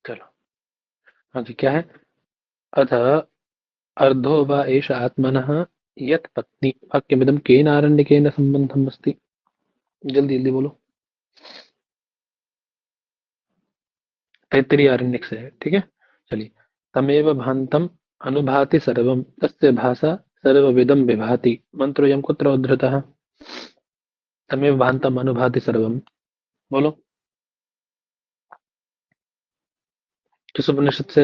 चलो आगे क्या है? अथ अर्धो वा एष आत्मनः यत् पत्नी वाक्यमिदं केन आरण्यकेन सम्बन्धम् अस्ति? जल्दी जल्दी बोलो। तैत्तिरीय आरण्यक से है, ठीक है। चलिए। तमेव भान्तम् अनुभाति सर्वं तस्य भाषा सर्वविदं विभाति मंत्रोऽयं कुत्र उद्धृतः? तमेव भान्तम् अनुभाति सर्वं, बोलो। किस उपनिषद से?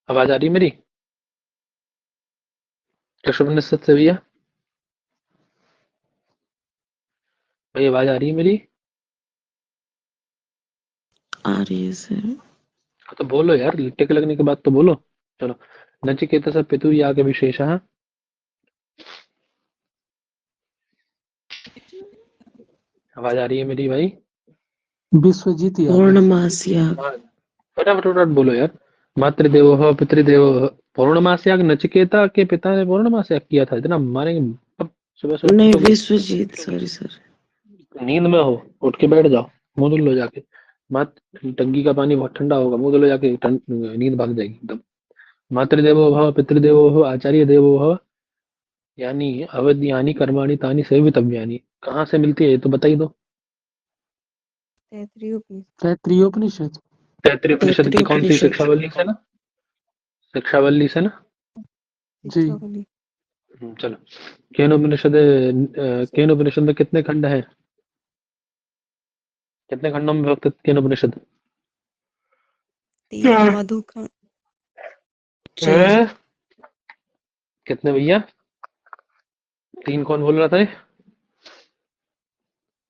आवाज आ रही है मेरी? किस उपनिषद से भैया? भाई आवाज आ रही है मेरी? आ रही है सर। हाँ, तो बोलो यार, टिक लगने के बाद तो बोलो। चलो। नचिकेतस पितु याग विशेषः। आवाज आ रही है मेरी भाई? विश्वजीत यादव। पौर्णमास याग। हाँ, फटाफट फटाफट बोलो यार। मातृदेवो पितृदेवो। पौर्णमास याग नचिकेता के पिता ने पौर्णमास याग किया था, इतना मारेंगे अब। सुबह सुबह नहीं, पिटोगे। Vishwajeet, sorry sir. नींद में हो, उठ के बैठ जाओ, मुंह धुल लो जाके। मत। टंकी का पानी बहुत ठंडा होगा, मुंह धुलो जाके, नींद भाग जाएगी एकदम। मातृदेवो भव पितृदेवो भव आचार्य देवो भव। यानी अवद्यानि कर्माणि तानि सेवितव्यानि। कहाँ से मिलती है ये तो बता ही दो। तैत्तिरीयोपनिषद। तैत्तिरीय उपनिषद की तैत्तिरीय कौन सी? उपनिषद। शिक्षावल्ली से ना? शिक्षावल्ली से ना? जी। चलो। केन उपनिषद में कितने खंड हैं? कितने खंडों में विभक्त केन उपनिषद? 3 मधुखंड। 4। हैं? कितने भैया? 3 कौन बोल रहा था ये?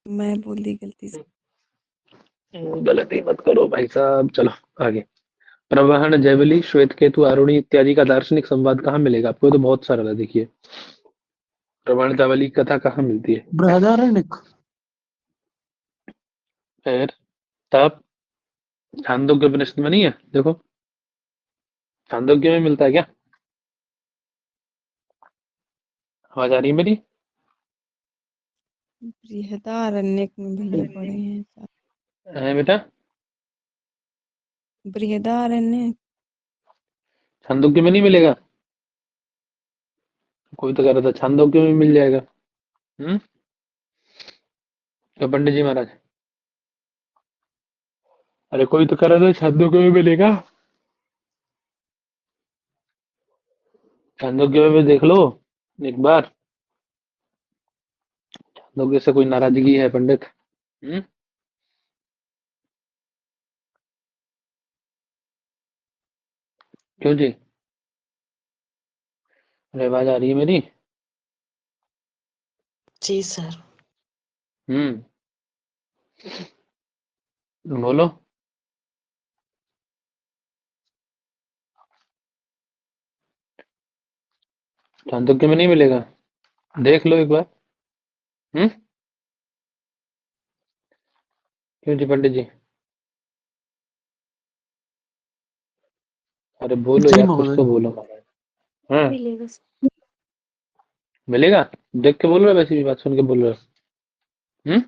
मैं बोल दी गलती से। गलती मत करो भाई साहब। चलो आगे। प्रवहन जैवली श्वेत केतु आरुणी इत्यादि का दार्शनिक संवाद कहाँ मिलेगा आपको? ये तो बहुत सरल है, देखिए। प्रवहन जावली कथा कहाँ मिलती है? बृहदारण्यक। फिर तब छांदोग्य उपनिषद में नहीं है? देखो, छांदोग्य में मिलता है क्या? आवाज आ रही है मेरी? बृहदारण्यक में भैया पढ़े हैं सब। है बेटा? बृहदारण्यक। छांदोग्य में नहीं मिलेगा? कोई तो कह रहा था छांदोग्य में मिल जाएगा। हम्म। तो पंडित जी महाराज, अरे कोई तो कह रहा था छांदोग्य में मिलेगा। छांदोग्य में भी देख लो एक बार। छांदोग्य से कोई नाराजगी है पंडित? हम्म। क्यों जी? अरे आवाज आ रही है मेरी? जी सर। हम्म। बोलो। छांदोग्य में नहीं मिलेगा? देख लो एक बार। हम्म। क्यों जी पंडित जी? अरे बोलो जी यार, कुछ महोदय। तो बोलो। हाँ। मिलेगा। मिलेगा? देख के बोल रहे हो, वैसे भी बात सुन के बोल रहे हो? हम्म।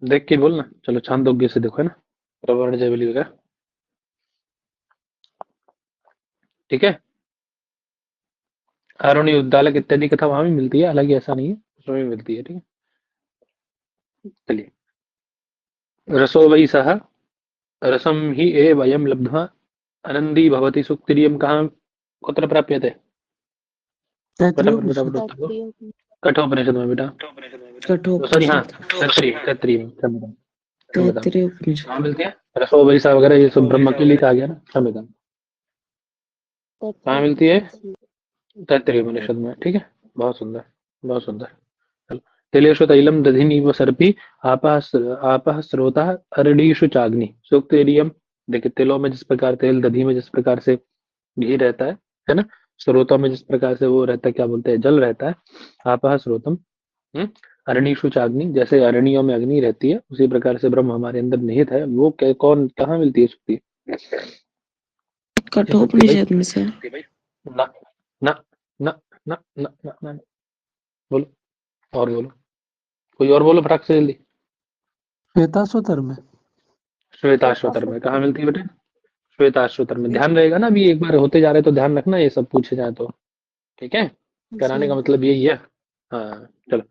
देख के बोलना। चलो छांदोग्य से देखो, है ना? प्रवर्ण जैवली वगैरह। ठीक है। आरोणी उद्दालक इत्यादि कथा वहां भी मिलती है, हालांकि ऐसा नहीं है, उसमें भी मिलती है। ठीक है। चलिए। रसो वै सह रसम ही ए वयम लब्ध्वा आनंदी भवति सुक्तिरियम कहाँ कुत्र प्राप्यते? फटाफट फटाफट तैत्तिरीयोपनिषद। उत्तर दो। कठोपनिषद में बेटा। सॉरी, हाँ। कठोपनिषद। तैत्तिरीय में। क्षम्यताम। तैत्तिरीय उपनिषद। कहाँ मिलती है? रसो वै सह वगैरह ये सब ब्रह्म के लिए कहा गया ना, क्षम्यताम। कहाँ मिलती है? तैत्तिरीय उपनिषद में, ठीक है। बहुत सुंदर, बहुत सुंदर। चलो। तिलेषु तैलम दधिनीव सर्पी आपः स्रोतः अरडीषु चाग्नि सूक्तेरियम। देखिए, तिलों में जिस प्रकार तेल, दधी में जिस प्रकार से घी रहता है ना? स्रोतों में जिस प्रकार से वो रहता है, क्या बोलते हैं, जल रहता है। आपः स्रोतम। अरणीषु चाग्नि, जैसे अरणियों में अग्नि रहती है, उसी प्रकार से ब्रह्म हमारे अंदर निहित है। वो कौन कहाँ मिलती है सुक्ति? ये सुक्ति भाई। कठोपनिषद में सर। ना ना ना ना ना ना ना। बोलो। और बोलो। कोई और बोलो फटाक से जल्दी। श्वेताश्वतर में। श्वेताश्वतर में कहाँ मिलती है बेटे? श्वेताश्वतर में। ध्यान रहेगा ना, अभी एक बार होते जा रहे तो ध्यान रखना, ये सब पूछे जाए तो। ठीक है, कराने का मतलब यही है। हाँ चलो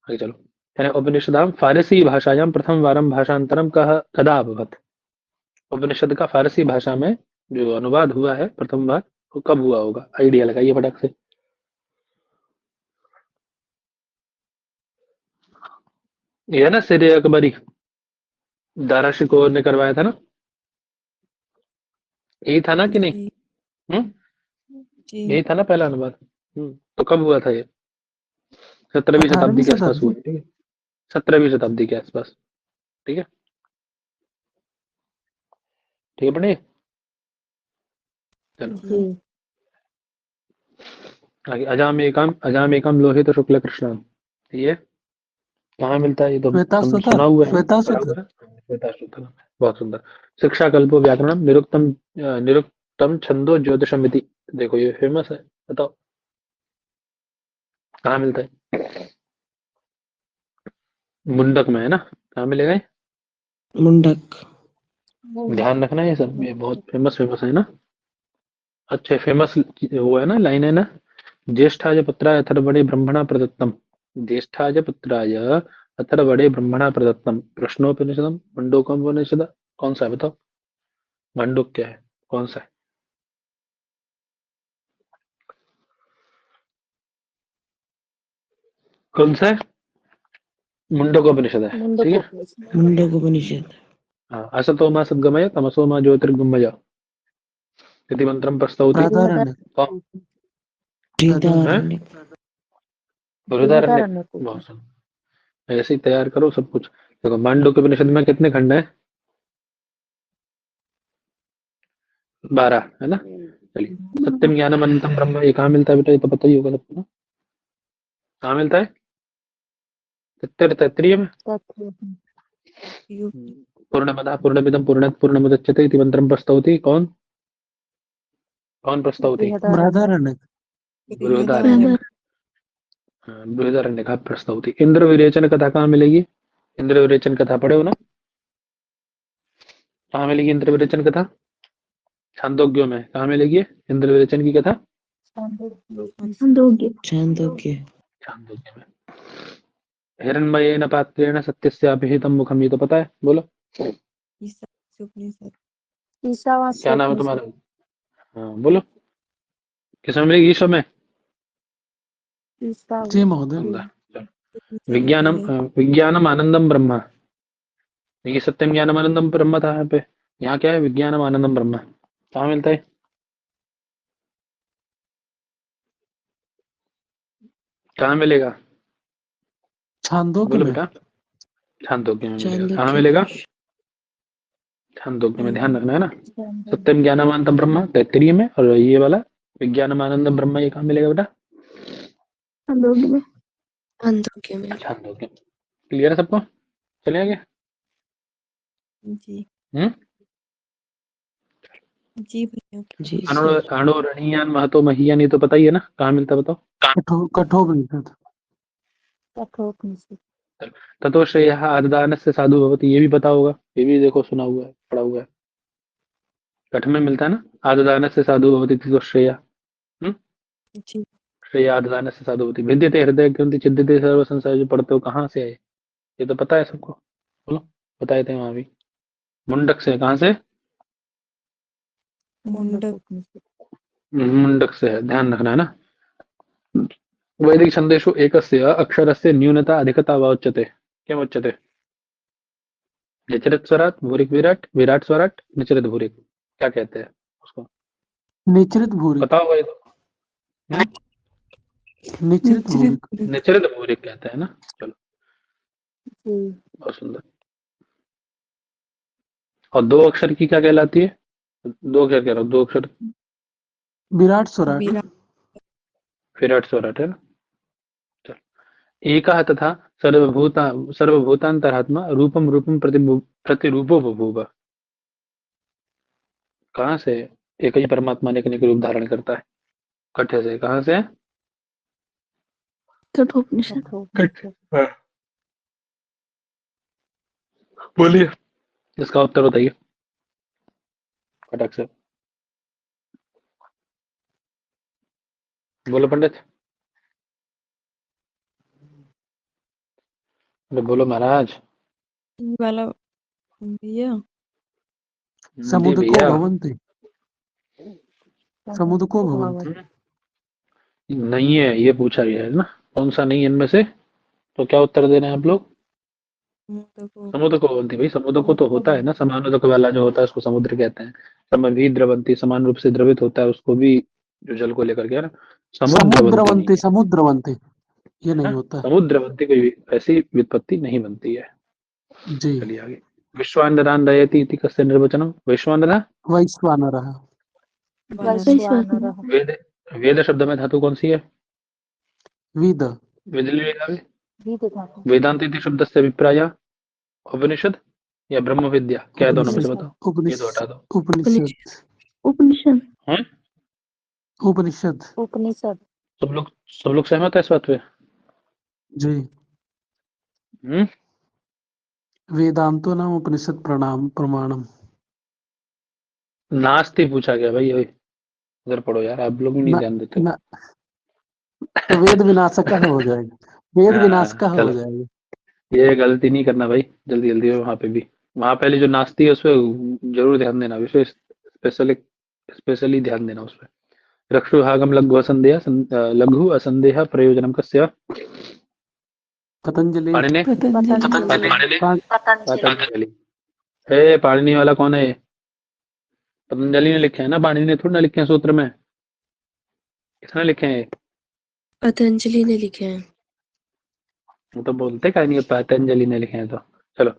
आगे चलो। यानी उपनिषदां फारसी भाषायां प्रथम वारं भाषांतरम कह कदा अभवत्। उपनिषद का फारसी भाषा में जो अनुवाद हुआ है प्रथम बार, वो कब हुआ होगा? आइडिया लगाइए फटाक से। ये है ना सिर अकबरी, दारा शिकोह ने करवाया था ना, यही था ना कि नहीं? जी हम्म, जी यही था ना पहला अनुवाद। तो कब हुआ था ये? 17वीं 18वीं शताब्दी के आसपास शताब्दी। हुआ है, ठीक है, 17वीं शताब्दी के आसपास। ठीक है, ठीक है पढ़िए। चलो जी आगे। अजामेकम लोहित शुक्ल कृष्ण, ये कहाँ मिलता है? ये तो हम श्वेताश्वतर, सुना हुआ है, पढ़ा श्वेताश्वतर। हुआ है। श्वेताश्वतर में। बहुत सुंदर। शिक्षा कल्पो व्याकरणम निरुक्तम छंदो ज्योतिषमिति। देखो ये फेमस है, बताओ कहाँ मिलता है? मुंडक में है ना, कहाँ मिलेगा ये? मुंडक। ध्यान रखना, ये सब ये बहुत फेमस फेमस है ना। अच्छे फेमस वो है ना, लाइन है ना। ज्येष्ठाय पुत्राय अथर्वणे ब्रह्मणा प्रदत्तम। ज्येष्ठाय पुत्राय अथर्वणे ब्रह्मणा प्रदत्तम प्रश्नोपनिषदम मंडूकम। कौन सा है बताओ? मंडूक क्या है, कौन सा है? कौन सा है? मुंडकोपनिषद है, ठीक है। मुंडक उपनिषद। हाँ, असतो मा सद्गमय तमसो मा ज्योतिर्गमय इति मंत्रम प्रस्तौति। बृहदारण्यक। कौन है? बृहदारण्यक। बृहदारण्यक। बहुत सुंदर। ऐसे ही तैयार करो सब कुछ। देखो मांडुक्य उपनिषद में कितने खंड है? 12 है ना। चलिए, सत्यम ज्ञानम अनंतम ब्रह्म, ये कहाँ मिलता है बेटा? ये तो पता ही होगा सबको ना। कहाँ मिलता है? तैत्तर तैत्तरीय में। यू पूर्णमदः पूर्णमिदं पूर्णात् पूर्णमुदच्यते इति मंत्रम प्रस्तौति। कौन कौन प्रस्तौति? बृहदारण्यक। बृहदारण्यक। बृहदारण्यक। हाँ, बृहदारण्यक प्रस्तौति। इंद्र विरेचन कथा कहाँ मिलेगी? इंद्र विरेचन कथा पढ़े हो ना? कहाँ मिलेगी इंद्र विरेचन कथा? छांदोग्यों में। कहाँ मिलेगी इंद्र विरेचन की कथा? छांदोग्य। छांदोग्य में। हिरण्मयेन पात्रेण सत्यस्याभिहितं मुखम, ये तो पता है, बोलो उपनिषद। क्या नाम है तुम्हारा? हाँ बोलो, किस में मिलेगी? ईश्वर में। जी महोदय। सुंदर। चलो। उपनिषद में मिलेगी। विज्ञानम आनंदम ब्रह्म। ये सत्यम ज्ञानम आनंदम ब्रह्म था यहाँ पे। यहाँ क्या है? विज्ञानम आनंदम ब्रह्म। कहाँ मिलता है? कहाँ मिलेगा? छांदोग्य बोलो में। बेटा। छांदोग्य में मिलेगा। कहाँ छांदोग्य मिलेगा? उपनिषद। छांदोग्य में। ध्यान रखना है ना। सत्यम ज्ञानमानंदम ब्रह्म तैत्तरीय में, और ये वाला विज्ञानमानंदम ब्रह्म, ये कहाँ मिलेगा बेटा? छांदोग्य में। छांदोग्य। क्लियर है सबको? चले आगे। जी हम्म। जी भैया। जी सर। अणुरणीयान महतो महीयान, ये तो पता ही है ना, कहाँ मिलता है बताओ? कठोपनिषद। ततो श्रेय आददान से साधु भवति, ये भी पता होगा, ये भी देखो सुना हुआ है, पढ़ा हुआ है। कठ में मिलता है ना, आददान से साधु भवति ततो श्रेय। हम्म। जी श्रेय आददान से साधु भवति भिद्यते हृदय ग्रंथि छिद्यते सर्व संसार, जो पढ़ते हो कहाँ से है? ये तो पता है सबको, बोलो। बताए थे वहां भी। मुंडक से। कहाँ से? मुंडक। मुंडक से है, ध्यान रखना है ना। वैदिक छंदेषु एकस्य अक्षरस्य न्यूनता अधिकता वा उच्यते। किम उच्यते? निचरित स्वराट भूरिक विराट, विराट स्वराट निचरित भूरिक, क्या कहते हैं उसको? निचरित भूरिक। पता होगा ये तो। निचरित भूरिक। निचरित भूरिक कहते हैं ना। चलो बहुत सुंदर। और दो अक्षर की क्या कहलाती है? दो अक्षर कह रहा हूँ, दो अक्षर। विराट स्वराट। विराट। विराट स्वराट है ना। चलो। एकः तथा सर्वभूतांतरात्मा रूपम रूपम प्रतिरूपो बभूव। कहाँ से एक ही परमात्मा ने अनेक रूप धारण करता है? कठ से। कहाँ से? कठोपनिषद। कठ। हाँ। बोलिए। इसका उत्तर बताइए फटाक से। बोलो पंडित। अरे बोलो महाराज। ये वाला भैया जी समुद्र को भैया। भवन्ति, समुद्र को भवन्ति। नहीं है, ये पूछा गया है ना, कौन सा नहीं है इनमें से, तो क्या उत्तर दे रहे हैं आप लोग? समुद्र को समुद्र को बोलती भाई, समुद्र को तो होता है ना, समानोदक वाला जो होता है उसको समुद्र कहते हैं। समय भी द्रवंती, समान रूप से द्रवित होता है, उसको भी जो जल को लेकर के है ना, समुद्रवंती नहीं समुद्रवन्ति, है, समुद्रवन्ति ये है नहीं ना। होता। समुद्रवंती कोई ऐसी व्युत्पत्ति नहीं बनती है। जी। चलिए आगे। विश्वानरान रयति इति कस्य निर्वचनम? वैश्वानरा। वैश्वानरः। वानर वेद, वेद शब्द में धातु कौन सी है? विद। वेदिलिंगावे। वेदांत इति शब्दस्य विप्राय उपनिषद या ब्रह्म विद्या, क्या है दोनों में से उपनिषद, बताओ? ये तो हटा दो। उपनिषद, उपनिषद। हैं? उपनिषद। सब लोग सहमत है इस बात पे? जी। हम्म। वेदांतो नाम उपनिषद प्रणाम प्रमाणम। नास्ति पूछा गया भाई, ओए, इधर पढ़ो यार, आप लोग भी नहीं न, ध्यान देते। न, तो वेद विनाशक हो जाएगा, वेद विनाशक हाँ हो चलो, जाएगा। ये गलती नहीं करना भाई, जल्दी जल्दी में वहां पे भी, वहां पहले जो नास्ती है उस पे जरूर ध्यान देना, विशेष स्पेशली स्पेशली ध्यान देना उस पे। रक्षुहागम लघु असंदेह लघु असंदेह प्रयोजनम कस्य? पतंजलि। पाणिनि। पतंजलि। पतंजलि। हे पाणिनि वाला कौन है? पतंजलि ने लिखे हैं ना, पाणिनि ने थोड़ी ना लिखे हैं सूत्र में। किसने लिखे हैं? पतंजलि ने लिखे हैं। वो तो बोलते का नहीं है, पतंजलि ने लिखे हैं तो। चलो।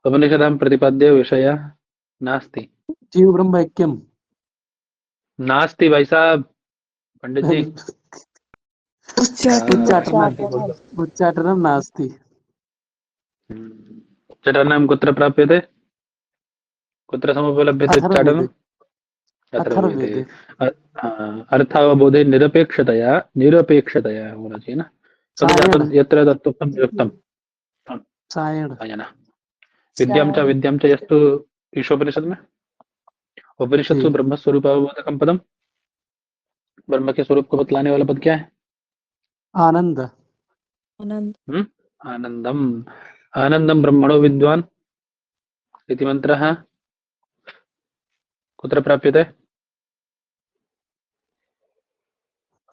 उपनिषदां प्रतिपाद्य विषय नास्ति। जीव ब्रह्म ऐक्यम। नास्ति भाई साहब, पंडित जी। उच्चाटनम, उच्चाटनम नास्ति। चटनां कुत्र प्राप्यते? कुत्र समुपलभ्यते उच्चाटनम्? अथर्ववेदे। अथर्ववेदे। अथर्ववेदे। अर्थावबोधे निरपेक्षतया निरपेक्षतया होना चाहिए ना। सायण। तद यत्र तत्त्वं विरुक्तं। सायण। सायण। विद्यां च यस्तु ईशोपनिषद में। जी। उपनिषत्सु ब्रह्मस्वरूपावबोधकं पदम। ब्रह्म के स्वरूप को बतलाने वाला पद क्या है? आनंद। आनंद हम्म? आनंदम। आनंदम ब्रह्मणो विद्वान इति मंत्रः कुत्र प्राप्यते?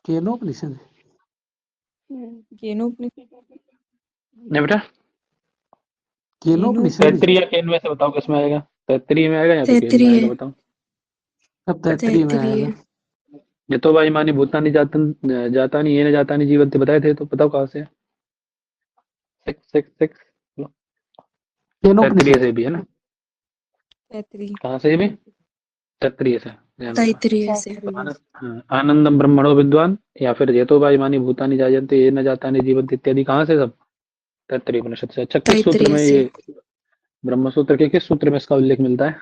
केनोपनिषद। केनोपनिषद नहीं बेटा, केनोपनिषद। तैत्तिरीय केन में से बताओ किसमें आएगा? तैत्तिरीय में आएगा या फिर केन में तैत्तिरीय। आएगा, बताओ। सब तैत्तिरीय में आएगा। यतो वाई मानी भूतानि जातानि येन जातानि जीवन्ति बताए थे, तो बताओ कहाँ से है? Six six six. Taittiriya Kenopanishad. से भी है ना? तैत्तिरीय कहाँ से भी? तैत्तिरीय से, ध्यान रखना। तैत्तिरीय से। हाँ, आनंदम ब्रह्मणो विद्वान, या फिर यतो वाई मानी भूतानि जायन्ते येन जातानि जीवन्ति इत्यादि कहाँ से सब? तैत्तिरीय उपनिषद से। अच्छा, किस सूत्र तैत्तिरीय में से। ये, ब्रह्म सूत्र के किस सूत्र में इसका उल्लेख मिलता है?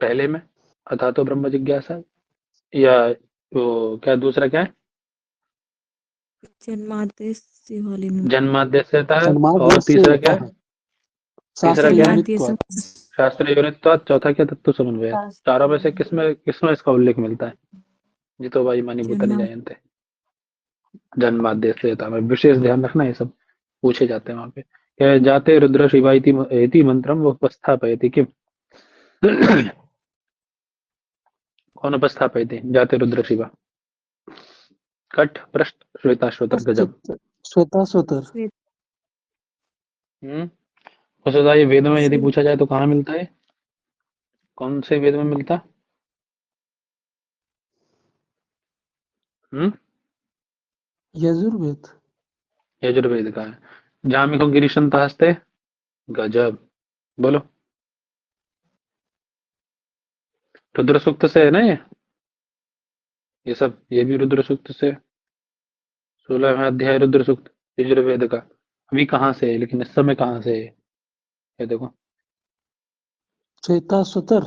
पहले में, अथा तो ब्रह्म जिज्ञासा, या वो क्या दूसरा क्या है? जन्माद्य से वाले में जन्माद्यस्य था, और जन्माद्यस्य तीसरा क्या यतः है? तीसरा शास्त्र क्या है? जन्माद्य से योनित्वात्। शास्त्र योनित्वात्, चौथा क्या? तत्व समन्वय। चारों में से किसमें किसमें इसका उल्लेख मिलता है? जितो वाई मानी भूतानि जन्मा जायन्ते। जन्माद्यस्य था में विशेष ध्यान रखना, ये सब पूछे जाते हैं वहां पे। क्या जाते रुद्र शिवा इति मंत्रम वो उपस्थापयति किम? कौन उपस्थापयति? जाते रुद्र शिवा। कट पृष्ठ श्वेता श्रोतर गजब। श्वेता स्वतर। श्वेत हम्म। हो सकता है ये वेद में यदि श्वेत पूछा जाए तो कहाँ मिलता है? कौन से वेद में मिलता? हम्म। यजुर्वेद। यजुर्वेद का है। जामिको गिरीशंत हस्ते गजब। बोलो। रुद्र सूक्त से है ना ये सब, ये भी रुद्र सूक्त से। 16वां अध्याय रुद्र सूक्त यजुर्वेद का। अभी कहाँ से है, लेकिन इस समय कहाँ से है? ये देखो, श्वेता स्वतर।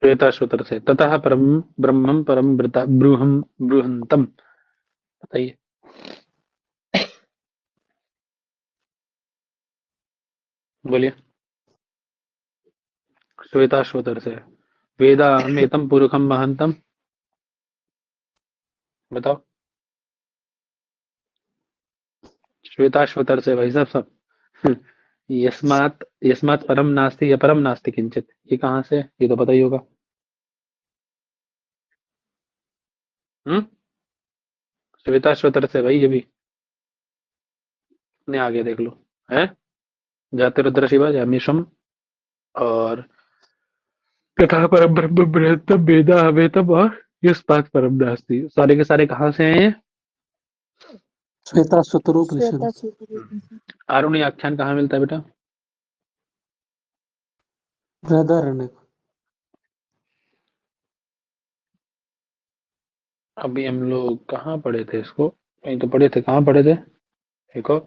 श्वेताश्वतर से। ततः परम ब्रह्मम परम ब्रूहम बृहंतम। बताइए। बोलिए। श्वेताश्वतर से। वेदा अमेतम पुरुषम महंतम। बताओ। श्वेताश्वतर से भाई साहब सब। यस्मात् यस्मात् परम नास्ति अपरम नास्ति किंचित, ये कहाँ से, ये तो पता ही होगा। हम्म। श्वेताश्वतर से भाई, ये भी अपने आगे देख लो। है जाति रुद्र शिवा जामीशम। और तथा परम ब्रह्म बृहत्तम वेदा अवेतम और यस्मात् परम नास्ति, सारे के सारे कहाँ से हैं ये? श्वेताश्वतरोपनिषद। श्वेता सूत्र। आरुणी आख्यान कहाँ मिलता है बेटा? बृहदारण्यक। अभी हम लोग कहाँ पढ़े थे इसको, कहीं तो पढ़े थे, कहाँ पढ़े थे देखो।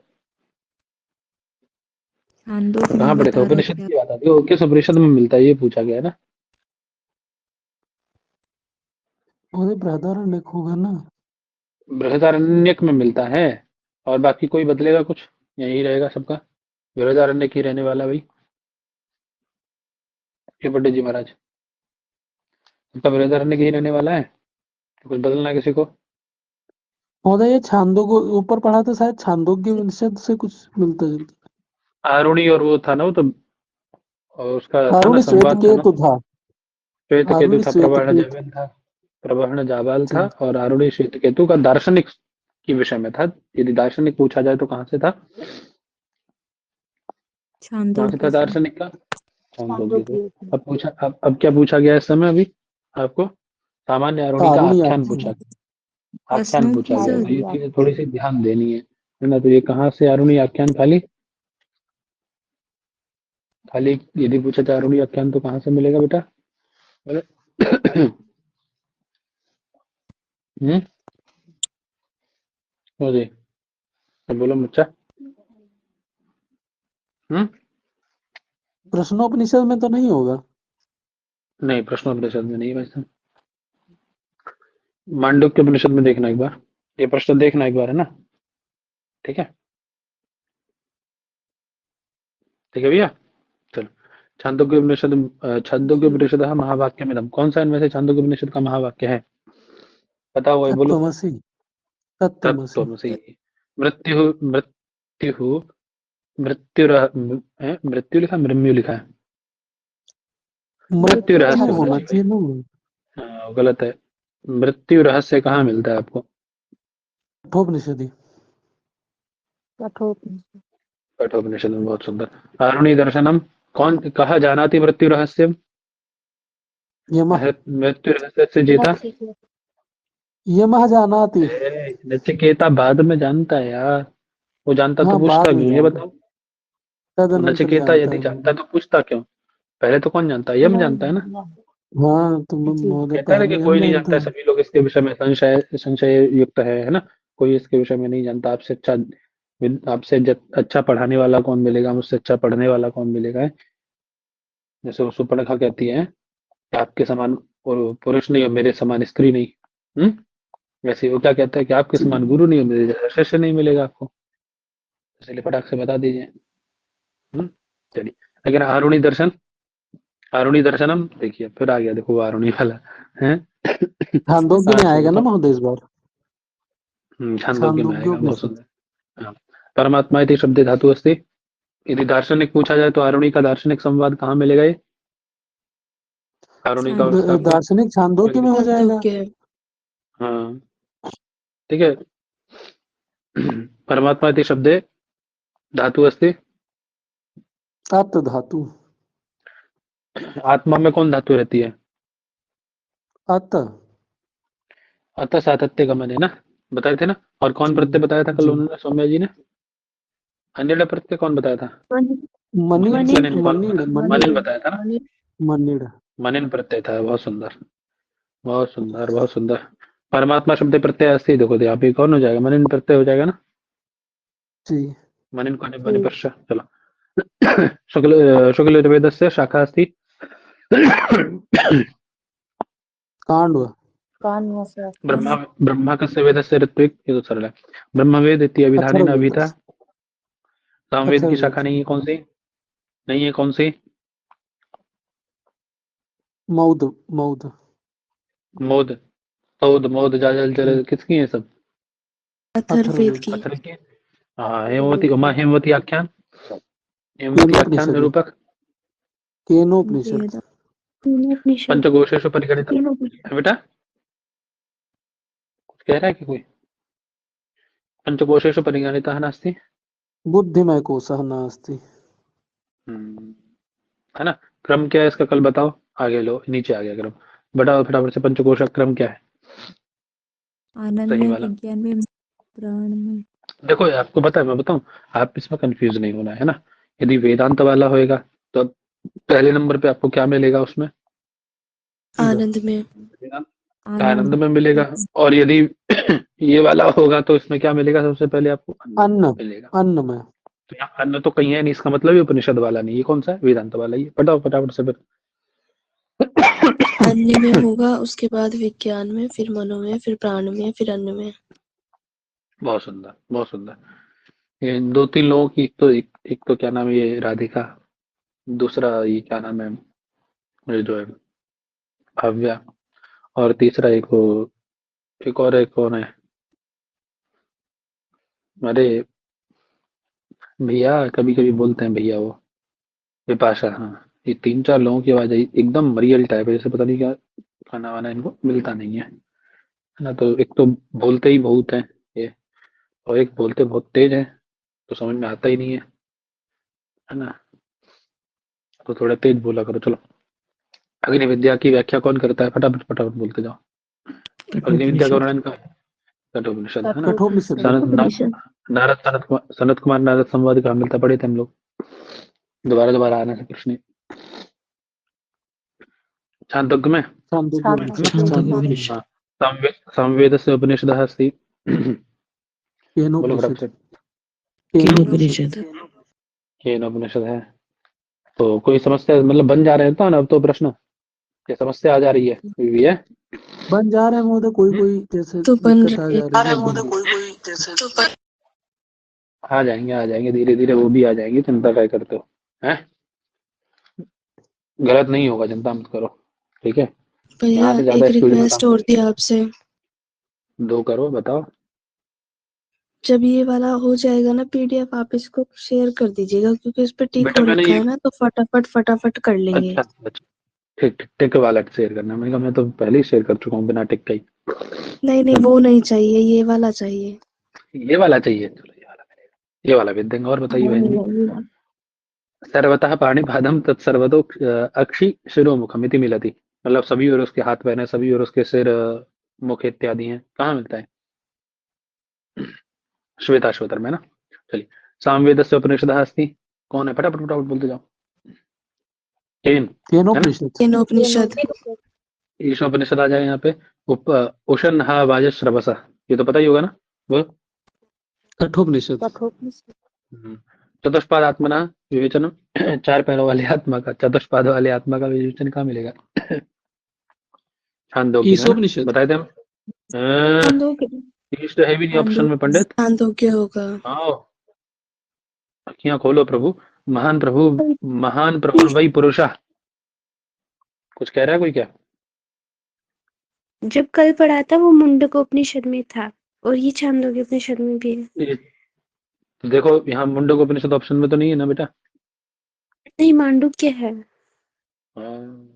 छांदोग्य कहाँ में पढ़े थे, बता रहे उपनिषद थे आप। की बात आती है, वो किस उपनिषद में मिलता है ये पूछा गया है ना। वो बृहदारण्यक होगा ना। बृहदारण्यक में मिलता है। और बाकी कोई बदलेगा कुछ, यही रहेगा सबका, बृहदारण्यक ही रहने वाला भाई। ये पंडित जी महाराज, सबका बृहदारण्यक ही रहने वाला है, तो कुछ बदलना है किसी को? महोदय ये छांदोग्य ऊपर पढ़ा था, शायद छांदोग्य उपनिषद से कुछ मिलता जुलता। आरुणी और वो था ना, वो तो और उसका था ना, आरुणि श्वेत संवाद था ना। केतु था। श्वेत केतु आरुणि था, श्वेत प्रवर्ण केतु। जाबल था। प्रवर्ण जाबाल था, जी। और आरुणि श्वेत केतु का दार्शनिक की विषय में था। यदि दार्शनिक पूछा जाए तो कहाँ से था? कहाँ से था छांदोग्य से। दार्शनिक का? छांदोग्य से। अब क्या पूछा गया इस समय अभी आपको? सामान्य आरुणि का आरुणि आख्यान आख्यान। पूछा गया, आख्यान प्रश्नों पूछा की गया, सर। तो ये चीजें थोड़ी सी ध्यान देनी है ना। तो ये कहाँ से आरुणि आख्यान, खाली खाली यदि पूछा जाए आरुणि आख्यान तो कहाँ से मिलेगा बेटा? बोले। हो जी, अब बोलो बच्चा। हम्म। प्रश्नोपनिषद में तो नहीं होगा। नहीं, प्रश्नोपनिषद में नहीं भाई साहब। मांडुक्य उपनिषद में देखना एक बार, ये प्रश्न देखना एक बार, है ना? ठीक है, ठीक है भैया। चलो। छांदोग्य उपनिषद, छांदोग्य उपनिषद महावाक्य में कौन सा इनमें से छांदोग्य उपनिषद का महावाक्य है? बताओ भाई, बोलो। तत्वमसि। तत्वमसि। तत्त्वमसि। मृत्यु मृत्यु मृत्यु मृत्यु लिखा, मृत्यु लिखा है। मृत्यु मृत्यु रहस्य होना बताइए भाई। चाहिए ना। हाँ, गलत है। मृत्यु रहस्य कहाँ मिलता है आपको? कठोपनिषदि। कठोपनिषद। कठोपनिषद में, बहुत सुंदर। आरुणि दर्शनम, कौन कहा जानाति मृत्यु रहस्यम? यमः। मृत्यु रहस्य से जीता। यमः जानाति। नचिकेता बाद में जानता है यार, वो जानता तो हाँ पूछता बाद में क्यों, ये जानता, बताओ। तदनंतर नचिकेता जानता यदि है जानता वो। तो पूछता क्यों? पहले तो कौन जानता है? यम जानता है ना। हाँ तो महोदय कहता है ना कि पहले हम कोई नहीं जानते जानता है, हैं। सभी लोग इसके विषय में संशय संशय युक्त है ना। कोई इसके विषय में नहीं जानता। आपसे अच्छा अच्छा पढ़ाने वाला कौन मिलेगा, मुझसे अच्छा पढ़ने वाला कौन मिलेगा, है? जैसे वो सुपर्णखा कहती है कि आपके समान पुरुष नहीं हो, मेरे समान स्त्री नहीं। वैसे वो क्या कहता है कि आपके जी। समान गुरु नहीं हो, मेरे जैसा शिष्य नहीं मिलेगा आपको। इसलिए फटाक से बता दीजिए। हम्म। चलिए। लेकिन आरुणि दर्शनम देखिए, फिर आ गया, देखो वो आरुणि वाला है। छांदोग्य में आएगा ना बताओ। महोदय इस बार। छांदोग्य में छांदोग्य आएगा, बहुत उपनिषद। सुंदर। हाँ। परमात्मा इति शब्द धातु अस्ति। यदि दार्शनिक पूछा जाए तो आरुणि का दार्शनिक संवाद कहाँ मिलेगा ये? आरुणि का छांदोग्य। उसका कोई दार्शनिक छांदोग्य में हो जाएगा। छांदोग्य। हाँ, ठीक है। परमात्मा इति शब्दे धातु अस्ति। तत् धातु। आत्मा में कौन धातु रहती है? अत। अतः सातत्य गमन है ना, बताए थे ना। और कौन जी। प्रत्यय बताया था कल जी। उन्होंने, सौम्या जी ने? अनिल प्रत्यय कौन बताया था? मनिड़। मनिन कौन मनिड़ बताया? मनिन मनिड़। बताया था ना। मनिड़। मनिन प्रत्यय था, बहुत सुंदर, बहुत सुंदर, बहुत सुंदर। परमात्मा शब्द प्रत्यय अस्ति, देखो तो यहाँ पे कौन हो जाएगा? मनिन प्रत्यय हो जाएगा ना। जी। मनिन को बने पश्चात, चलो। शुक्ल शुक्ल यजुर्वेद से शाखा अस्ति। कांड। कान्व से ब्रह्मा ब्रह्मा कस्य वेदस्य ऋत्विक, ये तो सरल है। ब्रह्मवेद इति अभिधानेन अथर्ववेद। अभिता। सामवेद की अथर्ववेद। शाखा नहीं है, कौन सी? नहीं है, कौन सी? मौद मौद मोद, तोद, मोद, जाजल, जल, किसकी है सब? अथर्ववेद अथर्ववेद की। पत्थर की। हाँ, हेमवती, उमा हेमवती आख्यान, हेमवती आख्यान केनोपनिषद निरूपक, केनोपनिषद वेद उपनिषद। पंचकोशेषु परिगणित है बेटा। कुछ कह रहा है कि कोई? पंचकोशेषु परिगणितः नास्ति। बुद्धिमय कोशः नास्ति। हम्म, है ना? क्रम क्या है इसका, कल बताओ। आगे लो, नीचे आ गया क्रम। बताओ फटाफट से, पंचकोश का क्रम क्या है आनंद सही में, वाला? विज्ञान में, प्राण में। देखो ये आपको पता है, मैं बताऊं, आप इसमें कंफ्यूज नहीं होना है ना। यदि वेदांत वाला होएगा तो पहले नंबर पे आपको क्या मिलेगा उसमें? आनंद में। वेदांत का आनंद आनंद में मिलेगा। और यदि ये वाला होगा तो इसमें क्या मिलेगा? सबसे पहले आपको अन्न अन्न मिलेगा। अन्न में तो यहाँ अन्न तो कहीं है नहीं, इसका मतलब ये उपनिषद वाला नहीं। ये कौन सा है? वेदांत वाला ही है। बताओ फटाफट से फिर। अन्य में होगा, उसके बाद विज्ञान में, फिर मनो में, फिर प्राण में, फिर अन्न में। बहुत सुंदर, बहुत सुंदर। ये दो तीन लोगों की, एक तो क्या नाम है ये, राधिका। दूसरा ये क्या नाम है, ये जो है भव्या। और तीसरा एक वो, एक और एक कौन है, अरे भैया, कभी कभी बोलते हैं भैया, वो विपाशा। हाँ, ये तीन चार लोगों की आवाज आई, एकदम रियल टाइप है, जैसे पता नहीं क्या खाना वाना इनको मिलता नहीं है ना। तो एक तो बोलते ही बहुत है ये, और एक बोलते बहुत तेज है, तो समझ में आता ही नहीं है ना। तो थोड़ा तेज बोला करो। चलो, अग्नि विद्या की व्याख्या कौन करता है? फटाफट फटाफट बोलते जाओ। अग्नि विद्या का कठोपनिषद वर्णन का कठोपनिषद, है ना? कठोपनिषद उपनिषद। नारद सनत कुमार नारद संवाद कहाँ मिलता? पढ़े थे हम लोग। दोबारा दोबारा आने से प्रश्न। छांदोग्य में, छांदोग्य है ना? उपनिषद छांदोग्य हाँ, संवेद से उपनिषदः अस्ति। बोलो फटाफट केनोपनिषद से। केनोपनिषद केनोपनिषद है। तो कोई समस्या, मतलब बन जा रहे हैं तो ना अब तो प्रश्न, क्या समस्या आ जा रही है? कोई भी है? बन जा रहे हैं महोदय, कोई हम्म? कोई जैसे तो बन दिक्कत आ रहे जा रही है बन आ जाएंगे धीरे धीरे, वो भी आ जाएंगे, चिंता क्या करते हो? हैं? गलत नहीं होगा, चिंता मत करो। ठीक है, भैया यहाँ से ज्यादा एक स्पीड में काम रिक्वेस्ट और थी आपसे। दो करो, बताओ। जब ये वाला हो जाएगा ना पीडीएफ, आप इसको शेयर कर दीजिएगा, क्योंकि इस पे टिक बेटा हो मैंने रखा ये, है ना, तो फटाफट फटाफट कर लेंगे। अच्छा अच्छा, ठीक ठीक, टिक वाला शेयर करना है। मैंने कहा मैं तो पहले ही शेयर कर चुका हूँ बिना टिक का ही। नहीं नहीं, वो नहीं चाहिए, ये वाला चाहिए। ये वाला चाहिए, चलो ये वाला करेगा, ये वाला भेज देंगे। और बताइए बहन जी। सर्वतः पाणिपादम तत्सर्वतो अक्षि शिरोमुखम इति मिलति। मतलब सभी और उसके हाथ पैर हैं, सभी और उसके सिर, मुख इत्यादि हैं। कहाँ मिलता है? श्वेताश्वतर में ना। चलिए, सामवेद से उपनिषद अस्ति। कौन है? फटाफट फटाफट बोलते जाओ। केन, है ना? केनोपनिषद केनोपनिषद। ईशोपनिषद आ जाए यहाँ पे। उप उशन हा वाजश्रवसा, ये तो पता ही होगा ना वो। कठोपनिषद हम्म। चतुष्पाद आत्मना विवेचन। चार पैरों वाले आत्मा का, चतुष्पाद वाले आत्मा का विवेचन कहाँ मिलेगा? छांदोग्य में, है ना? ईशोपनिषद बताए थे हम। ईश तो है भी नहीं ऑप्शन में पंडित। छांदोग्य होगा। आओ, अखियां खोलो प्रभु। महान प्रभु वही पुरुषा। कुछ कह रहा है कोई क्या? जब कल पढ़ा था वो मुंडक उपनिषद में था और ये छांदोग्य उपनिषद में भी है। ये देखो, यहाँ मुंडक उपनिषद ऑप्शन में तो नहीं है ना बेटा। नहीं, मांडुक्य है। हाँ,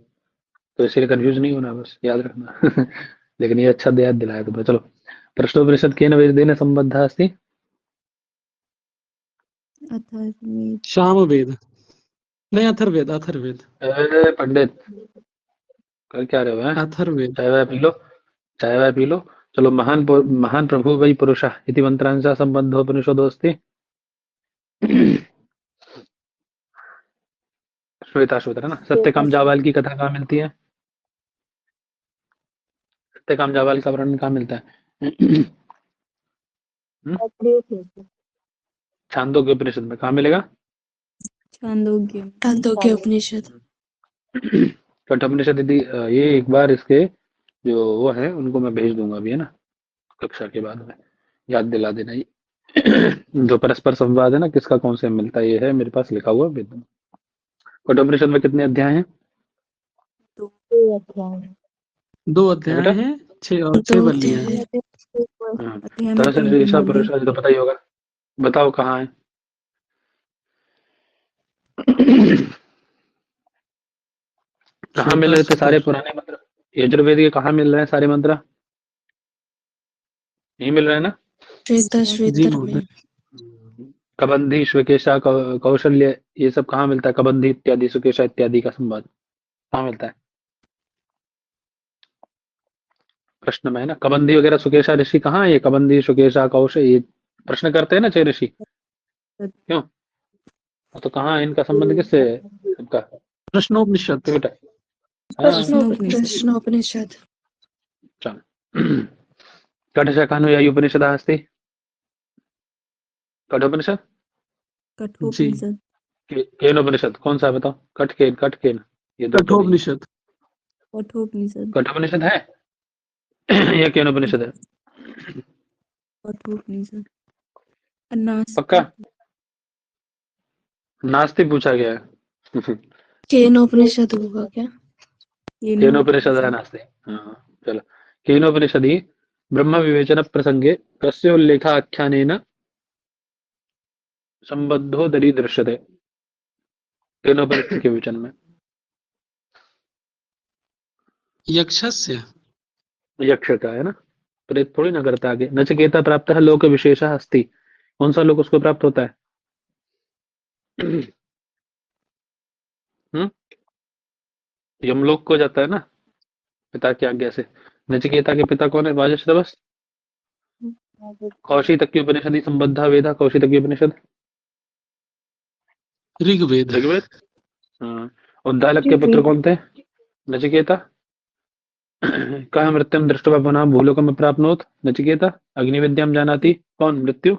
तो इसलिए कंफ्यूज नहीं होना, बस याद रखना। लेकिन ये अच्छा याद दिलाया तुम्हें। चलो, प्रश्नोपनिषद केन वेदेन संबद्धः अस्ति? अथर्ववेद। सामवेद नहीं अथर्ववेद अथर्ववेद अरे पंडित, कर क्या रहे हो? हैं? अथर्ववेद चाय वाय पी लो, चाय वाय पी लो। चलो, महान प्रभु वै पुरुषः इति मंत्रांशः संबद्धोपनिषदोऽस्ति। श्वेताश्वतर, है ना? सत्यकाम जावाल की कथा कहाँ मिलती है? सत्यकाम जावाल का वर्णन कहाँ मिलता है? हम्म? छांदोग्य उपनिषद में कहाँ मिलेगा? छांदोग्य में। छांदोग्य उपनिषद। कठोपनिषद यदि ये एक बार इसके जो वो है उनको मैं भेज दूंगा अभी, है ना? कक्षा के बाद में याद दिला देना ये। जो परस्पर संवाद है ना, किसका कौन से में मिलता है, ये है मेरे पास लिखा हुआ, भेज दूंगा। कठोपनिषद में कितने अध्याय हैं? दो दो है अध्याय बेटा? हैं, 6 और 6 दो बल्लियां हैं। अध्याय हाँ, अध्याय में दरअसल कहीं ईशा नहीं पुरुष है। तो पता ही होगा। बताओ कहाँ है? कहाँ मिल रहे थे सारे श्वेताश्वतर। पुराने मंत्र? यजुर्वेद के कहाँ मिल रहे हैं सारे मंत्र? नहीं मिल रहे हैं ना? श्वेता जी श्वेतर में। महोदय। कबंधी, श्वेकेशा, कौशल्य, ये सब कहाँ मिलता है? कबंधी इत्यादि, सुकेशा इत्यादि का संवाद कहाँ मिलता है? प्रश्न में है ना, कबंधी वगैरह सुकेशा ऋषि कहाँ है? ये कबंधी, सुकेशा, कौश, ये प्रश्न करते हैं ना 6 ऋषि, क्यों? तो कहाँ है इनका संबंध किससे है सबका? प्रश्नोपनिषद। क्यों बेटा? हाँ, प्रश्नोपनिषद। प्रश्नोपनिषद। चलो। कटशकानुयायी उपनिषदः अस्ति। कठोपनिषद, जी। कठोपनिषद। केनोपनिषद कौन सा है बताओ? कटकेन, ये दो तो नहीं है। कठोपनिषद। कठोपनिषद। कठोपनिषद है या केनोपनिषद है? कठोपनिषद। पक्का? नास्तिक। नास्ति पूछा गया है केनोपनिषद होगा क्या? केनोपनिषद है केनोपनिषद। नास्ति। हाँ, चलो। केनोपनिषदि ब्रह्म विवेचन प्रसंगे कस्य उल्लेखाख्यानेन संबद्धो दरीदृश्यते। केनोपनिषद के विवचन में यक्षस्य। यक्ष का है ना, प्रेत थोड़ी ना करता आगे। नचिकेता प्राप्त है लोक विशेष अस्ति। कौन सा लोक उसको प्राप्त होता है? हम्म, यमलोक को जाता है ना पिता की आज्ञा से। नचिकेता के पिता कौन है? वाजश्रवस। कौशिक की उपनिषद संबद्ध वेदा, कौशिक की उपनिषद ऋग्वेद। ऋग्वेद। हाँ। उद्दालक के पुत्र कौन थे? नचिकेता। कः मृत्युम दृष्ट्वा पुनः भूलोकम प्राप्नोत? नचिकेता। अग्निविद्याम जानाति कौन? मृत्यु।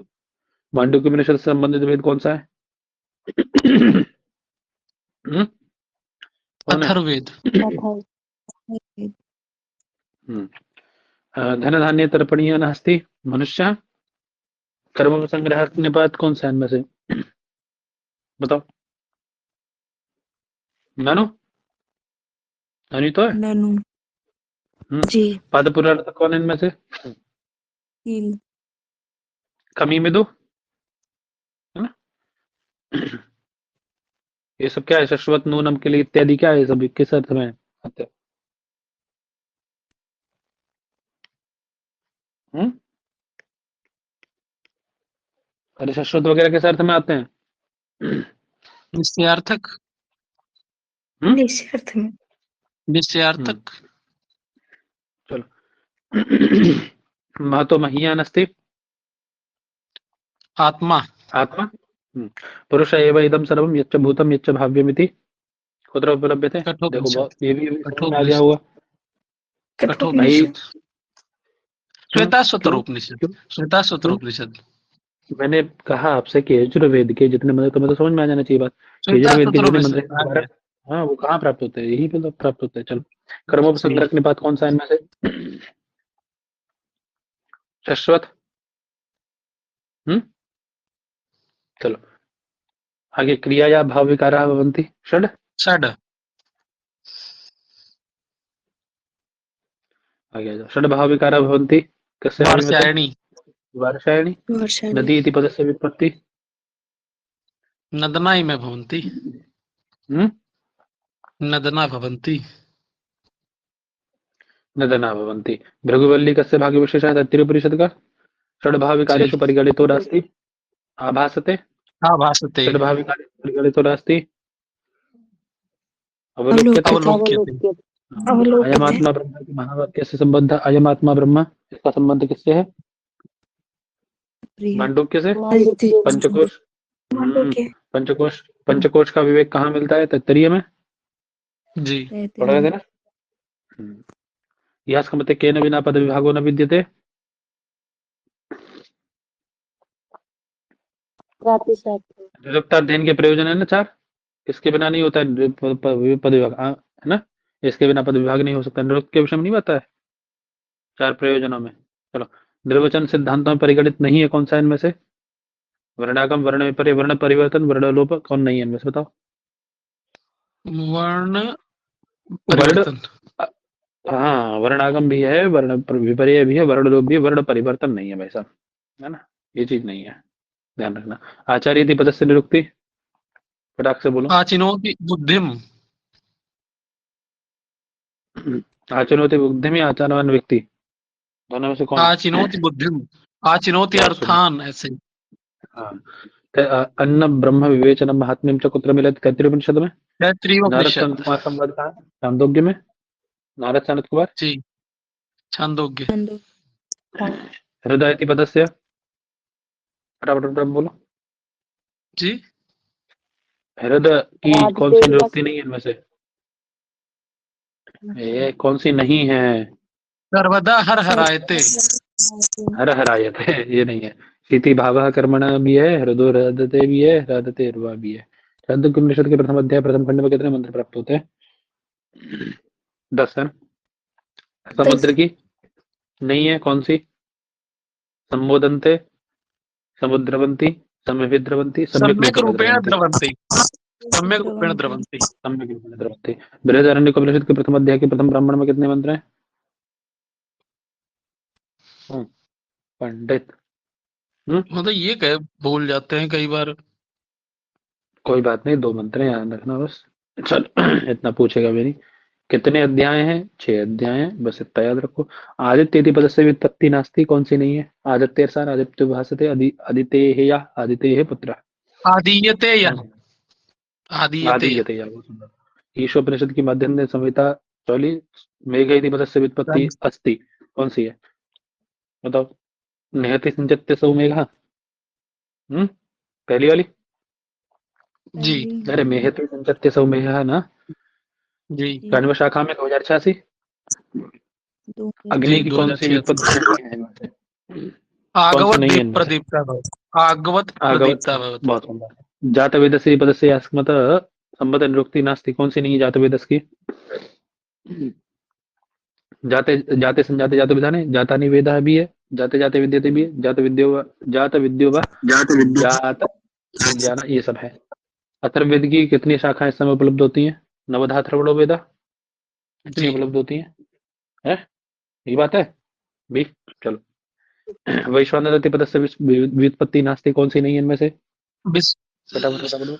मांडुक्य उपनिषद से संबंधित वेद कौन सा है? हम्म, कौन है? अथर्ववेद। हम्म, धन धान्य तर्पणीय नास्ति मनुष्य। कर्म संग्रह निपात कौन सा है इनमें से? बताओ। नानो, नानी तो है। ननु। जी। पाद पुराण कौन है इनमें से? कील। कमी में दो, है ना? ये सब क्या है? शश्वत, नूनम के लिए इत्यादि क्या है? ये सब किस अर्थ में आते हैं? हम्म? अरे शश्वत वगैरह किस अर्थ में आते हैं? निश्चयार्थक। हम्म? निश्चयार्थ में। निश्चयार्थक। चलो। महतो महीयान अस्ति। आत्मा। आत्मा। पुरुष एव इदम सर्वम यच्च भूतम यच्च भाव्यमिति कुत्र उपलभ्यते? देखो कठोपनिषद। बहुत, ये भी समझ में आ गया कठोपनिषद। होगा भाई। कठोपनिषद। क्यों क्यों श्वेताश्वतरोपनिषद। क्यों क्यों? श्वेताश्वतरोपनिषद। मैंने कहा आपसे कि यजुर्वेद के जितने मंत्र, तुम्हें तो समझ में आ जाना चाहिए बात। यजुर्वेद के जितने मंत्र श्वेताश्वतरोपनिषद हैं, आ दोबारा। गया। हाँ, वो कहाँ प्राप्त होते हैं? यही पे तो प्राप्त होते हैं। चलो। कर्मोपसंग्रह जी। निपात कौन सा है इनमें से? शश्वत। हम्म, चलो। आगे क्रिया या भाव विकारा भवन्ति षड। षड। आगे आ जाओ। षड भाव विकारा भवन्ति कस्यापि मते? वार्ष्यायणी। वार्षायणी। वर्षाणी। नदी इति पदस्य व्युत्पत्ति? नदना इमे भवन्ति। हम्म, नदना भवन्ति। नदना भवन्ति। भृगुवल्ली कस्य भाग्यविशेषः? तत्तिरुपनिषद का। जी। षड्भाविकारेषु परिगणितो नास्ति आभासते। आभासते। षड्भाविकारेषु परिगणितो नास्ति अवलोक्यते। अवलोक्यते। अवलोकित है। अयमात्मा ब्रह्म के महावाक्य से संबद्ध। अयमात्मा ब्रह्म, इसका संबंध किससे है? प्रिय। मांडुक्य से। अदिति। पंचकोश। मांडुक्य। पंचकोश का विवेक कहाँ मिलता है? तैत्तरीय में। जी। रहते पढ़ रहे थे हैं। ना? यास का मते केन विना पद विभागो न विद्यते। निरुक्ताध्ययन के प्रयोजन है ना 4। इसके बिना नहीं होता है पद विभाग, हाँ, है ना? इसके बिना पद विभाग नहीं हो सकता। निरुक्त के विषय में नहीं आता है 4 प्रयोजनों में। चलो। निर्वचन सिद्धांतों में परिगणित नहीं है कौन सा इनमें से? वर्णागम, वर्ण विपर्य, वर्ण परिवर्तन, वर्णलोप कौन नहीं है इनमें से? बताओ। वर्ण वर्ण परिवर्तन। हाँ, वर्णागम भी है, वर्ण विपर्य भी है, वर्ण लोप भी है, वर्ण परिवर्तन नहीं है भाई साहब, है ना, ये चीज नहीं है, ध्यान रखना। आचार्य यदि पदस्य निरुक्ति, फटाक से बोलो। आचिनोति बुद्धिम। आचनोति बुद्धिम या आचारवान व्यक्ति, दोनों में से कौन? आचिनोति बुद्धिम, आचिनोति बहुत सुंदर। अर्थान, ऐसे। हाँ, अन्न ब्रह्म विवेचनम महात्म्यम च कुत्र मिलत, कैत्रियोपनिषद में। तैत्तिरीय नारद उपनिषद। संत कुमार संवाद कहाँ है? छांदोग्य में, नारद सनत कुमार। जी, छांदोग्य। हृदय इति पदस्य, फटाफट फटाफट बोलो। जी, हृदय की कौन सी निरुक्ति नहीं है इनमें से? ये कौन सी नहीं है? सर्वदा हर हरायते। हर हरायत है, ये नहीं है। इति भावः कर्मणः भी है, हृदो हृदते भी है, हृदते हृवा भी है। छांदोग्य उपनिषद के प्रथम अध्याय प्रथम खंड में कितने मंत्र प्राप्त होते हैं? 10 है। समुद्र की नहीं है, कौन सी? संबोधनते, समुद्रवंती, सम्यक द्रवंती, सम्यक रूपेण द्रवंती, द्रवन्ति। सम्यक रूपेण द्रवन्ति। सम्यक रूपेण द्रवंती। बृहदारण्यक उपनिषद के प्रथम अध्याय के प्रथम ब्राह्मण में कितने मंत्र हैं? पंडित। मतलब ये कह भूल जाते हैं कई बार। कोई बात नहीं, 2 मंत्र हैं, याद रखना बस। चल इतना पूछेगा भी नहीं। कितने अध्याय हैं? 6 अध्याय हैं, बस इतना याद रखो। आदित्य इति पदस्य व्युत्पत्ति नास्ति, कौन सी नहीं है? आदित्यर्षान् आदित्य भासते, आदितेय आदितेय पुत्र, आदीयते या, कौन सी? आदीयते या। आदियते या, बहुत सुंदर। ईशोपनिषद की माध्यम संहिता 44, मेघ इति पदस्य व्युत्पत्ति अस्ति, कौन सी है? बताओ। निहति सिंचत्य सौ मेघा, पहली वाली। जी अरे मेहते संचत्य सौ मेघा ना। जी कण्व शाखा में 2086। अग्नि जी, की कौन सी 2086। व्युत्पत्ति नहीं है इनमें से? कौन सी आगवत नहीं है दीप इनमें से? प्रदीप्ता भवति। आगवत आगवत, प्रदीप्ता भवति। बहुत सुंदर। जात वेदस्य पदस्य अस्मत संबत निरुक्ति नास्ति, कौन सी नहीं है जात वेदस की? जाते जाते संजाते जात विधाने, जातानि वेदा भी है, जाते जाते विद्यते भी है, जात विद्यो व जात विज्ञान, ये सब है। अथर्ववेद की कितनी शाखाएं इस समय उपलब्ध होती हैं? नवधा अथर्वणो वेदा, कितनी जी, उपलब्ध होती हैं? है, ये बात है भी। चलो। वैश्वानर पदस्य व्युत्पत्ति नास्ति, कौन सी नहीं है इनमें से? विश्व फटाफट फटाफट बोलो।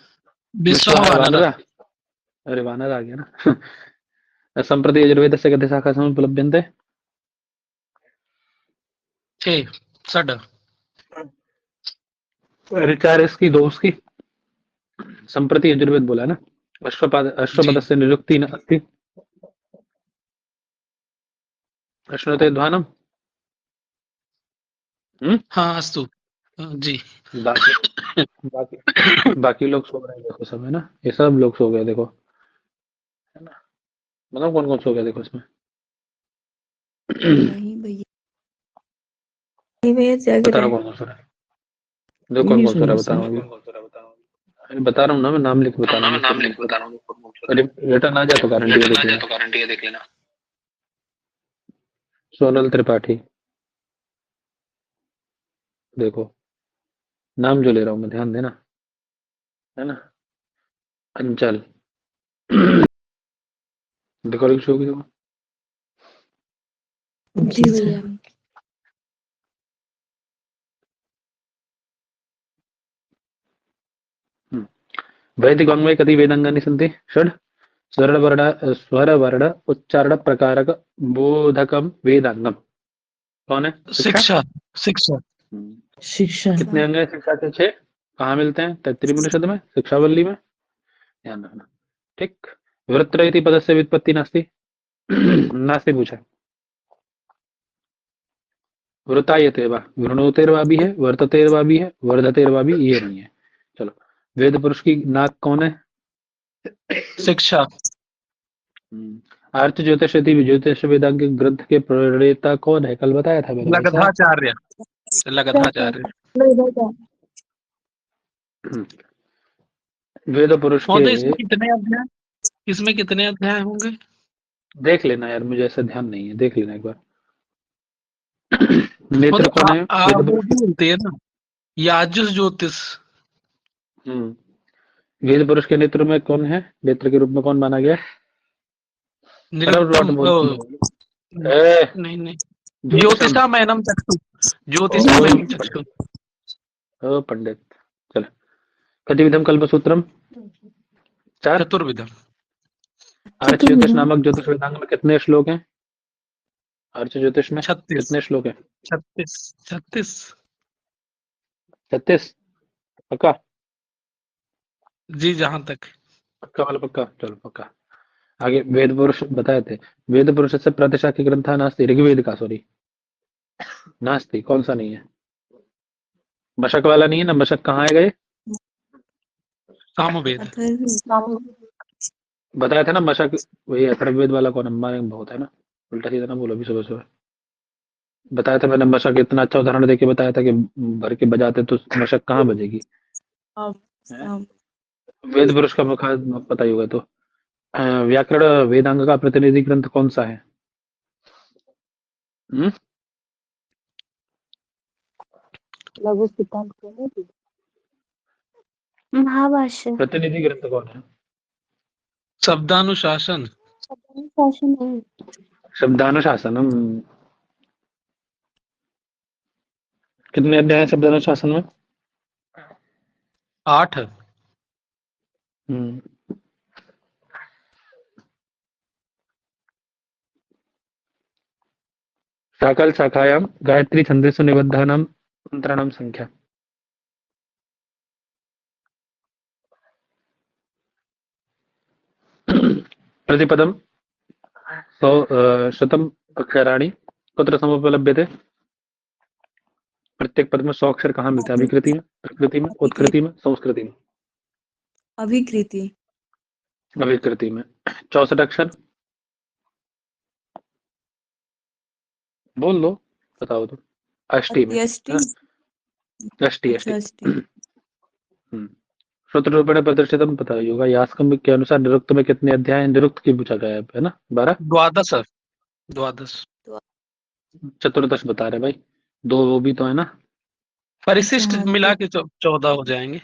विश्व वानर। वानरा, अरे वानर आ गया ना। संप्रति यजुर्वेदस्य गद्य शाखा समुपलभ्यन्ते। 6 षड। ऋचार इसकी, 2 उसकी। संप्रति यजुर्वेद बोला है ना। जी अश्वपदस्य निरुक्ति न अस्ति। अश्नुते ध्वानम। हाँ, अस्तु। जी, बाकी बाकी लोग सो रहे हैं, देखो सब, है ना, ये सब लोग सो गए, देखो, है ना। मतलब कौन कौन सो गया देखो इसमें। नहीं भैया, भैया जाग बता रहा रहा हूँ है। कौन कौन सो रहा है, देखो कौन कौन सो रहा है, बता रहा हूँ अभी। बता रहा हूँ ना, मैं नाम लिख के बता रहा हूँ। अरे रिटर्न आ जाए तो गारंटी है, देख लेना। सोनल त्रिपाठी, देखो नाम जो ले रहा हूँ मैं, ध्यान देना, है ना। अंचल, रिकॉर्डिंग शुरू होगी देखो। जी भैया। वैदिक वाङ्मये कति वेदांगानि सन्ति? षड्। स्वरवर्ण उच्चारण प्रकारक बोधकम वेदांगम, कौन है? शिक्षा शिक्षा शिक्षा। कितने अंग है शिक्षा के? 6। कहाँ मिलते हैं? तैत्तिरीयोपनिषद में, शिक्षावल्ली में, ध्यान रखना। ठीक। वृत्र इति पदस्य व्युत्पत्ति नास्ति। नास्ति पूछा। वृतायते वा, वृणोतेर्वा भी है, वर्ततेर्वा भी है, वर्धतेर्वा भी, ये नहीं है। चलो। वेद पुरुष की नाक कौन है? शिक्षा। आर्थ ज्योतिष ज्योतिष वेदांग के ग्रंथ के प्रणेता कौन है? कल बताया था मैंने भाई साहब। लगधाचार्य। लगधाचार्य। वेद पुरुष के, महोदय, इसमें कितने अध्याय होंगे? देख लेना यार, मुझे ऐसा ध्यान नहीं है, देख लेना एक बार। नेत्र कौन है वेद वो पुरुष भी बोलते हैं ना, याजुस ज्योतिष। के? वेद पुरुष के नेत्र में कौन है? नेत्र के रूप में कौन माना गया? निरुक्तम नहीं नहीं ज्योतिषाम एनम चक्षु ज्योतिषाम चक्षु ओ पंडित। चलो, कतिविधम कल्पसूत्रम? 4। चतुर्विधम आर्च ज्योतिष नामक ज्योतिष वेदांग में कितने श्लोक हैं? आर्च ज्योतिष में 36 कितने श्लोक हैं? 36 36 36। पक्का? जी जहां तक पक्का वाला पक्का? चलो पक्का। आगे वेद पुरुष बताए थे। वेद पुरुष से प्रतिशाखी ग्रंथ नास्ति, ऋग्वेद का, सॉरी नास्ति। कौन सा नहीं है? मशक वाला नहीं है ना? मशक कहाँ है गए? सामवेद अथर्ववेद बताया था ना मशक, वही अथर्ववेद वाला। कौन हमारे में बहुत है ना, उल्टा सीधा ना बोलो अभी सुबह सुबह। बताया था मैंने, मशक इतना अच्छा उदाहरण देके बताया था कि भर के बजाते तो मशक कहाँ बजेगी। साम वेद पुरुष का मुखा पता ही होगा। तो व्याकरण वेदांग का प्रतिनिधि ग्रंथ कौन सा है? हम्म? लघु सिद्धांत कौन है? महाभाष्य। प्रतिनिधि ग्रंथ कौन है? शब्दानुशासन शासन है। शब्दानुशासनम। कितने अध्याय है शब्दानुशासन में? 8 हम्म। शाकल शाखायां गायत्री छंदेषु निबद्धानां मंत्राणां संख्या। प्रतिपदम 100 शतम अक्षराणि कुत्र समुपलभ्यते? प्रत्येक पद में 100 अक्षर कहाँ मिलते हैं? अभिकृति में, प्रकृति में, उत्कृति में, संस्कृति में? अभिकृति अभिकृति में। 64 अक्षर बोल लो, बताओ तो। अष्टी में, अष्टी हाँ? अष्टी अच्छा अष्टी। अष्टी सूत्र रूपेण प्रदर्शितम पता ही होगा। यास्कम के अनुसार निरुक्त में कितने अध्याय हैं? निरुक्त की पूछा गया है ना? 12। द्वादश द्वादश चतुर्दश बता रहे भाई, 2 वो भी तो है ना, परिशिष्ट हाँ, मिला के 14 हो जाएंगे।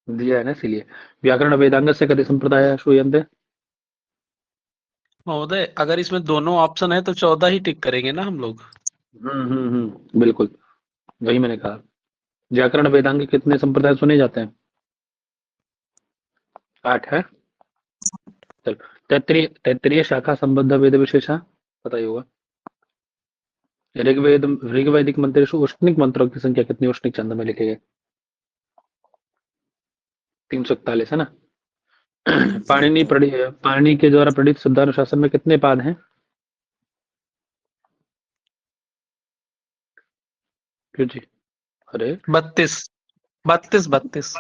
दिया है ना इसीलिए। व्याकरण वेदांग से कति संप्रदाय श्रूयन्ते? महोदय अगर इसमें दोनों ऑप्शन है तो 14 ही टिक करेंगे ना हम लोग। बिल्कुल, वही मैंने कहा। व्याकरण वेदांग के कितने संप्रदाय सुने जाते हैं? 8 है। चल, तैत्तरीय शाखा संबद्ध वेद विशेषा पता ही होगा। ऋग्वैदिक मंत्रेषु उष्णिक मंत्रों की संख्या कितनी उष्णिक छंद में लिखे गए? 341 है ना। पाणिनि के द्वारा प्रणीत शब्दानुशासन में कितने पाद हैं? क्यों जी? अरे 32 32 32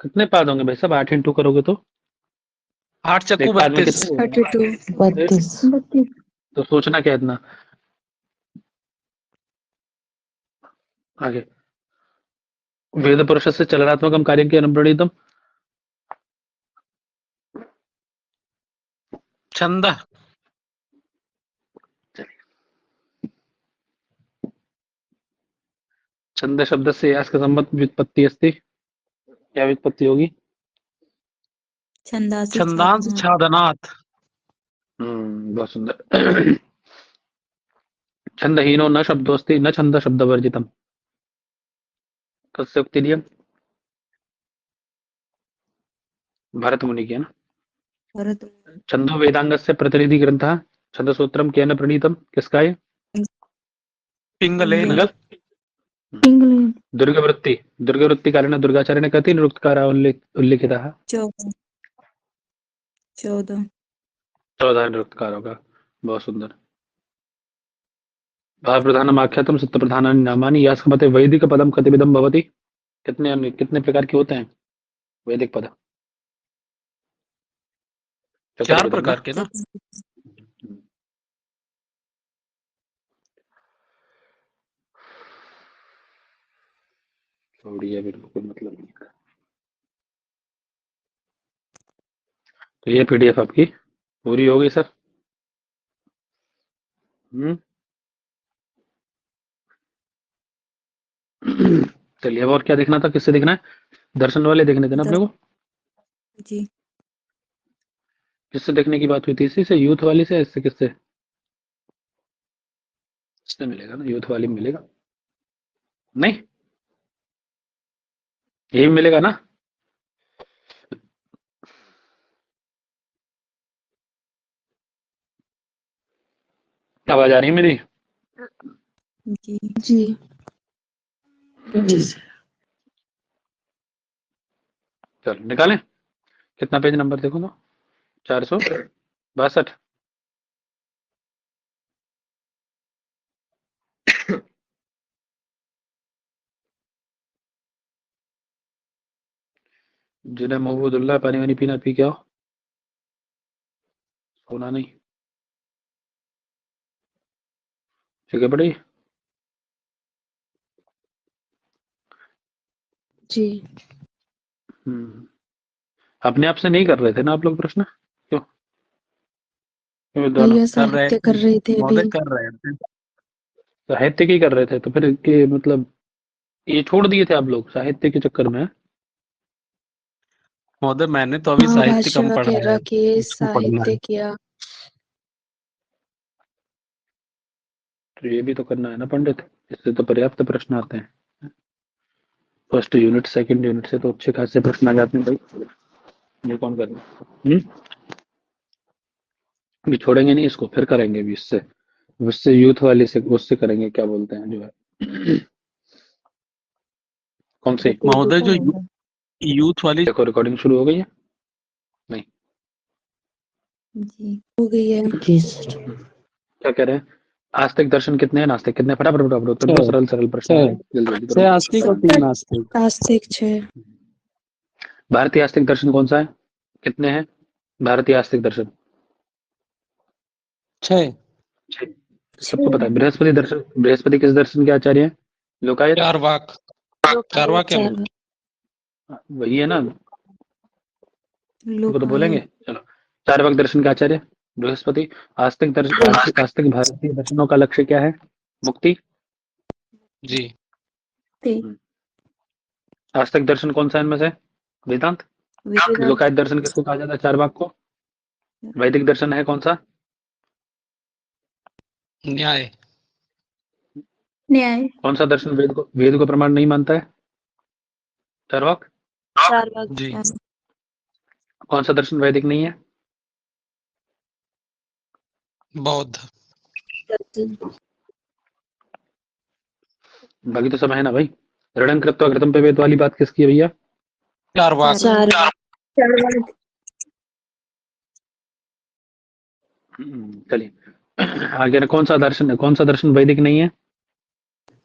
कितने पाद होंगे भाई साहब? 8 इंटू करोगे तो 8 चक्कू एक पाद में 32 कितने होंगे? 32 तो सोचना क्या इतना आगे। वेद पुरुष से चलनात्मकम कार्य के अनुप्रणीतम छंद छंद शब्द से यास का संबंध व्युत्पत्ति अस्ति। क्या व्युत्पत्ति होगी? छंदासी छंदांश छादनात् बहुत सुंदर। छंदहीनो न शब्दोस्ति न छंद शब्द वर्जितम। कस्य उक्तिरियम? भरत मुनि की है ना। भरत छंदो वेदांगस्य प्रतिनिधि ग्रंथः छंदसूत्रम केन प्रणीतम? किसका है? पिंगलेन पिंगल। इंग्लैंड। दुर्गवृत्ति कालेन दुर्गाचार्येण कति निरुक्तकारा उल्लिखितः? 14 14 14 निरुक्तकार होगा। बहुत सुंदर। भाव प्रधानम आख्यातम सत्य प्रधानानि नामानि यास्कमते वैदिक पदम कतिविधम भवति? कितने प्रकार के होते हैं वैदिक पद? 4 चतुर्विधम प्रकार ना? के ना। छोड़िए, बिल्कुल कोई मतलब नहीं है। तो ये पीडीएफ आपकी पूरी हो गई सर। चलिए, अब और क्या देखना था? किससे देखना है? दर्शन वाले देखने थे ना अपने को। जी किससे देखने की बात हुई थी? इसी से, यूथ वाली से, इससे किससे? इससे मिलेगा ना, यूथ वाली में मिलेगा नहीं, यही मिलेगा ना। आवाज आ रही है मेरी? जी जी चलो निकालें। कितना पेज नंबर देखो तो? 462। जिन्हें महबूदुल्लाह पानी वानी पीना पी के आओ, सोना नहीं। ठीक है बड़ी। जी अपने आप से नहीं कर रहे थे ना आप लोग प्रश्न? क्यों क्यों दोनों भैया कर रहे साहित्य कर रहे थे महोदय, अभी। कर रहे थे। साहित्य की कर रहे थे तो फिर के मतलब ये छोड़ दिए थे आप लोग साहित्य के चक्कर में? महोदय मैंने तो अभी साहित्य महाभाष्य कम पढ़ा है, वगैरह किए, उसको पढ़ना साहित्य है। किया। तो ये भी तो करना है ना पंडित, इससे तो पर्याप्त प्रश्न आते हैं। फर्स्ट यूनिट सेकंड यूनिट से तो अच्छे खासे प्रश्न आ जाते हैं भाई। ये कौन कर रहा है? अभी छोड़ेंगे नहीं इसको, फिर करेंगे भी इससे, उससे यूथ वाले से उससे करेंगे, क्या बोलते हैं जो है कौन सी? महोदय जो यूथ वाली देखो रिकॉर्डिंग शुरू हो गई है? नहीं, जी हो गई है। जी सर। क्या कह रहे हैं? आस्तिक दर्शन कितने हैं, नास्तिक कितने? फटाफट फटाफट उत्तर दो, सरल सरल प्रश्न है, जल्दी जल्दी 6 आस्तिक और करो। 3 नास्तिक। आस्तिक 6। भारतीय आस्तिक दर्शन कौन सा है? कितने हैं भारतीय आस्तिक दर्शन? 6 सबको पता है। बृहस्पति दर्शन, बृहस्पति किस दर्शन के आचार्य हैं? लोकायत? चारवाक, चारवाक है। वही है ना, वो तो लोकायत बोलेंगे। चलो, चारवाक दर्शन के आचार्य बृहस्पति। आस्तिक दर्शन, आस्तिक भारतीय दर्शनों का लक्ष्य क्या है? मुक्ति। जी आस्तिक दर्शन कौन सा है इनमें से? वेदांत। लोकायत दर्शन किसको कहा जाता है? चारवाक को। वैदिक दर्शन है कौन सा? न्याय। न्याय। कौन सा दर्शन वेद को प्रमाण नहीं मानता है? चारवाक। जी कौन सा दर्शन वैदिक नहीं है? बौद्ध। बाकी तो सब है ना भाई। ऋणं कृत्वा घृतं पिबेत वाली बात किसकी है भैया? चारवाक। चलिए आगे ना, कौन सा दर्शन है, कौन सा दर्शन वैदिक नहीं है?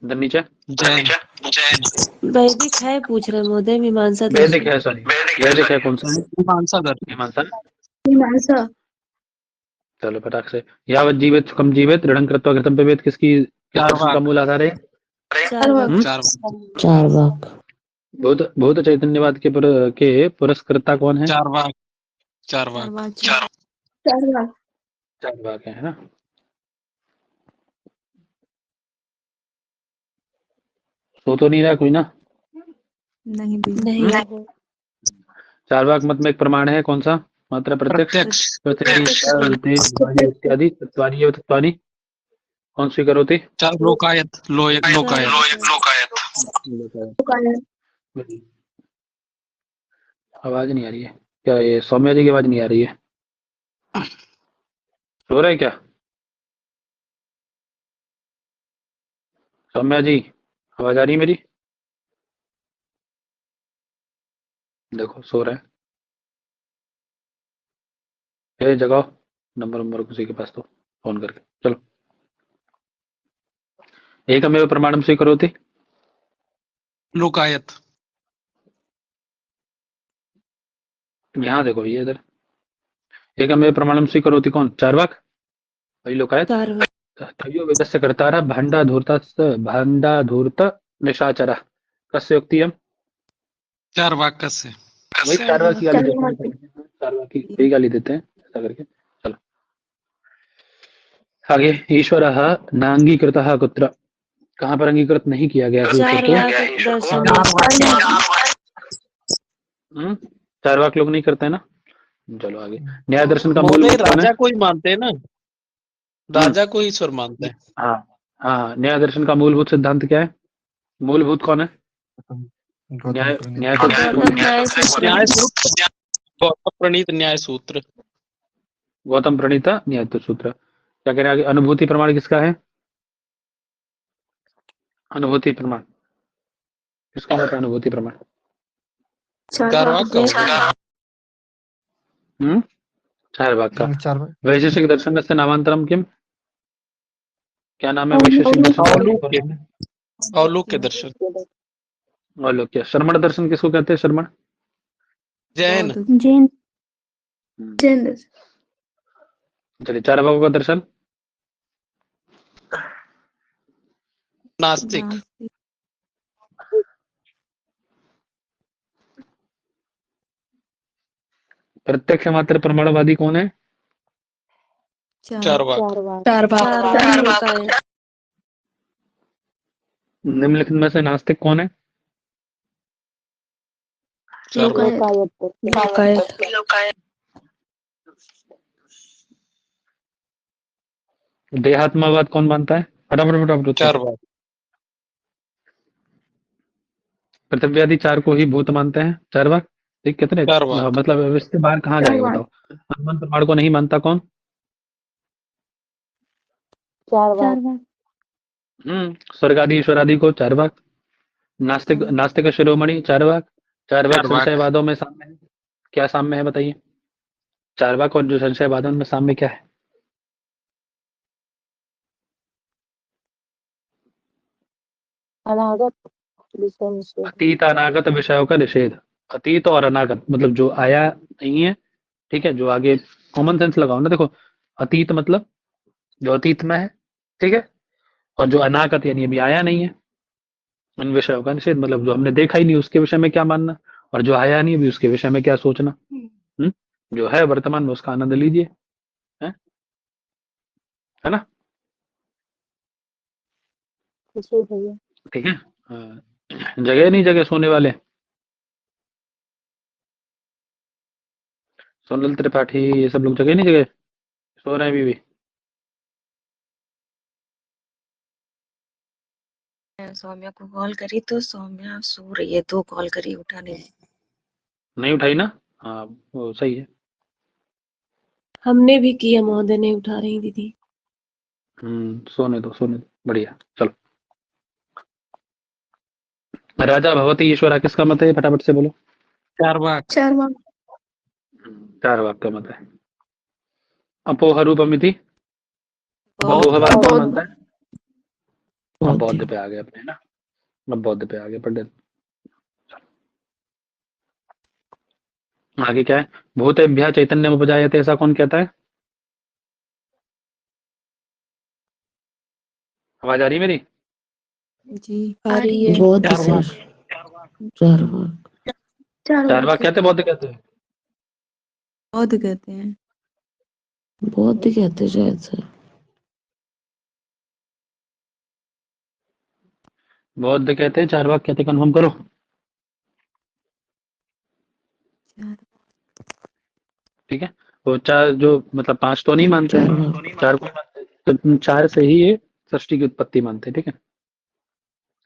इधर नीचे। जैन। वैदिक है पूछ रहे महोदय, मीमांसा वैदिक है, सॉरी वैदिक है कौन सा? मीमांसा दर्शन। मीमांसा। मीमांसा। चलो फटाक से। यावत जीवेत सुखम जीवेत ऋणं कृत्वा घृतं पिबेत किसकी, किस दर्शन का मूल आधार है? चारवाक। चारवाक। भूत चैतन्यवाद के पुरस्कर्ता कौन है? चारवाक। चारवाक। चारवाक है ना। सो तो नहीं रहा कोई ना? नहीं भैया नहीं चारवाक मत में एक प्रमाण है कौन सा? मात्रा प्रत्यक्ष इत्यादि तत्वानी एवं तत्वानी कौन स्वीकरोति? चार लोकायत। लोकायत। आवाज नहीं आ रही है क्या? ये सौम्या जी की आवाज नहीं आ रही है? सो रहे क्या सौम्या जी? आवाज आ रही है मेरी? देखो सो रहे हैं। जगाओ, नंबर किसी के पास तो फोन करके। चलो, एकमेव प्रमाणम स्वीकरोति। लोकायत। यहाँ देखो ये इधर, एकमेव प्रमाणम स्वीकरोति कौन? चारवाक। वही लोकायत। तयो वेदस्य कर्तारः भाण्डाधूर्त निशाचरः कस्य युक्तियम्? चारवाक से। वही चारवाक की गाली देते हैं, चारवाक की यही गाली देते हैं ऐसा करके। चलो आगे। ईश्वरः नांगीकृतः कुत्र, कहाँ पर अंगीकृत नहीं किया गया है ईश्वर को? चार्वाक लोग नहीं करते हैं ना। चलो आगे। न्याय दर्शन का महोदय मूलभूत कौन है? राजा को ही मानते हैं ना, राजा को ही ईश्वर मानते हैं। हाँ हाँ, न्याय दर्शन का मूलभूत सिद्धांत क्या है? मूलभूत कौन है? न्याय न्याय को गौतम न्याय सूत्र। न्याय सूत्र, गौतम प्रणीत न्याय सूत्र। गौतम प्रणीता न्याय सूत्र। क्या कह रहे हैं आगे? अनुभूति प्रमाण किसका है? अनुभूति प्रमाण किसका होता है? अनुभूति प्रमाण चारवाक का होगा। हम्म चार्वाक का। वैशेषिक दर्शन से नामांतरम किम? क्या नाम है वैशेषिक दर्शन का? औलूक्य, औलूक्य दर्शन। औलोक्य। श्रमण दर्शन किसको कहते हैं? श्रमण जैन, बौद्ध, जैन। जैन दर्शन। चलिए, चार्वाकों का दर्शन नास्तिक, नास्तिक, प्रत्यक्ष मात्र प्रमाणवादी कौन है? चारवाक, चारवाक। निम्नलिखित में से नास्तिक कौन है? चारवाक, लोकायत। देहात्मवाद कौन मानता है? फटाफट फटाफट उत्तर। चारवाक, पृथ्वी आदि चार को ही भूत मानते हैं चार्वाक। ठीक, कितने चारवाक, मतलब अब इससे बाहर कहाँ जाएगा बताओ? अनुमान प्रमाण को नहीं मानता कौन? चारवाक। स्वर्ग आदि ईश्वर आदि को चार्वाक। नास्तिक नास्तिक शिरोमणि चार्वाक। चार्वाक चारवाक, संशयवादों में साम्य है। क्या साम्य है बताइए? चार्वाक और जो संशयवादों में साम्य क्या है? अतीत अनागत विषयों का निषेध। अतीत और अनागत मतलब जो आया नहीं है, ठीक है, जो आगे। कॉमन सेंस लगाओ ना, देखो। अतीत मतलब जो अतीत में है, ठीक है, और जो अनागत यानी अभी आया नहीं है, उन विषयों का निषेध मतलब जो हमने देखा ही नहीं उसके विषय में क्या मानना, और जो आया नहीं अभी उसके विषय में क्या सोचना। जो है वर्तमान में उसका आनंद लीजिए। है ना? ठीक है। जगह नहीं, जगह सोने वाले। सोनल त्रिपाठी ये सब लोग जगह नहीं, जगह सो रहे हैं अभी भी। सौम्या को कॉल करी तो सौम्या सो रही है, 2 कॉल करी उठा नहीं। नहीं उठाई ना? हाँ, वो सही है। हमने भी किया, महोदय नहीं उठा रही दीदी। सोने दो सोने दो, बढ़िया। चलो, राजा भगवती ईश्वरा किसका मत है? फटाफट से बोलो। चारवाक, चारवाक। चार वाक का मत है। अपोह रूपमिति बौद्ध, अपोहवाद कौन मानता है? अब बौद्ध। बौद्ध पे आ गए अपने ना। अब बौद्ध पे आ गए पंडित। आगे क्या है? भूतेभ्यः चैतन्यम उपजायते ऐसा कौन कहता है? आवाज आ रही है मेरी? जी, आ रही है। बौद्ध चारवाक, सर। चारवाक। चार वाक कहते हैं, बौद्ध कहते हैं? बौद्ध कहते हैं। बौद्ध कहते शायद सर। बौद्ध कहते हैं, चार वाक कहते हैं, कन्फर्म करो। चार, ठीक है। वो चार जो मतलब पांच तो नहीं मानते हैं, चारवाक। चार को मानते हैं, तो चार से ही ये सृष्टि की उत्पत्ति मानते हैं। ठीक है,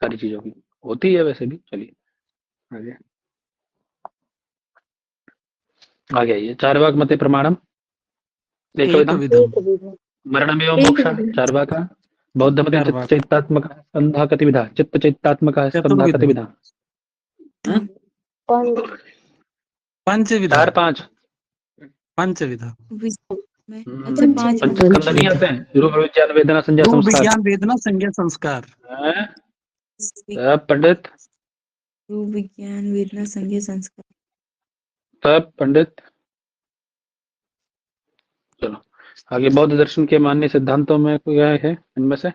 सारी चीजों की होती है वैसे भी। चलिए आगे। आगे आइए। चार वाक मते प्रमाणम एक एक विधम विधम, मरणमेव एक मोक्ष। मिनट। चार वाक बौद्ध मते चित्त चारवाक, चैतात्मक स्कंधा कतिविधा। चित्त चैतात्मक स्कंधा चतुर्विधम, कतिविधा। हम्म? पंचविधा, चार पांच। पंचविधा। में अच्छा हम्म, 5 पंच विधा। स्कंद नहीं आते हैं? रूप विज्ञान वेदना संज्ञा रूप संस्कार। विज्ञान वेदना संज्ञा संस्कार। हैं? सब पंडित, रूप विज्ञान वेदना संज्ञा संस्कार। सब पंडित। चलो आगे। बौद्ध दर्शन के मान्य सिद्धांतों में क्या है इनमें से?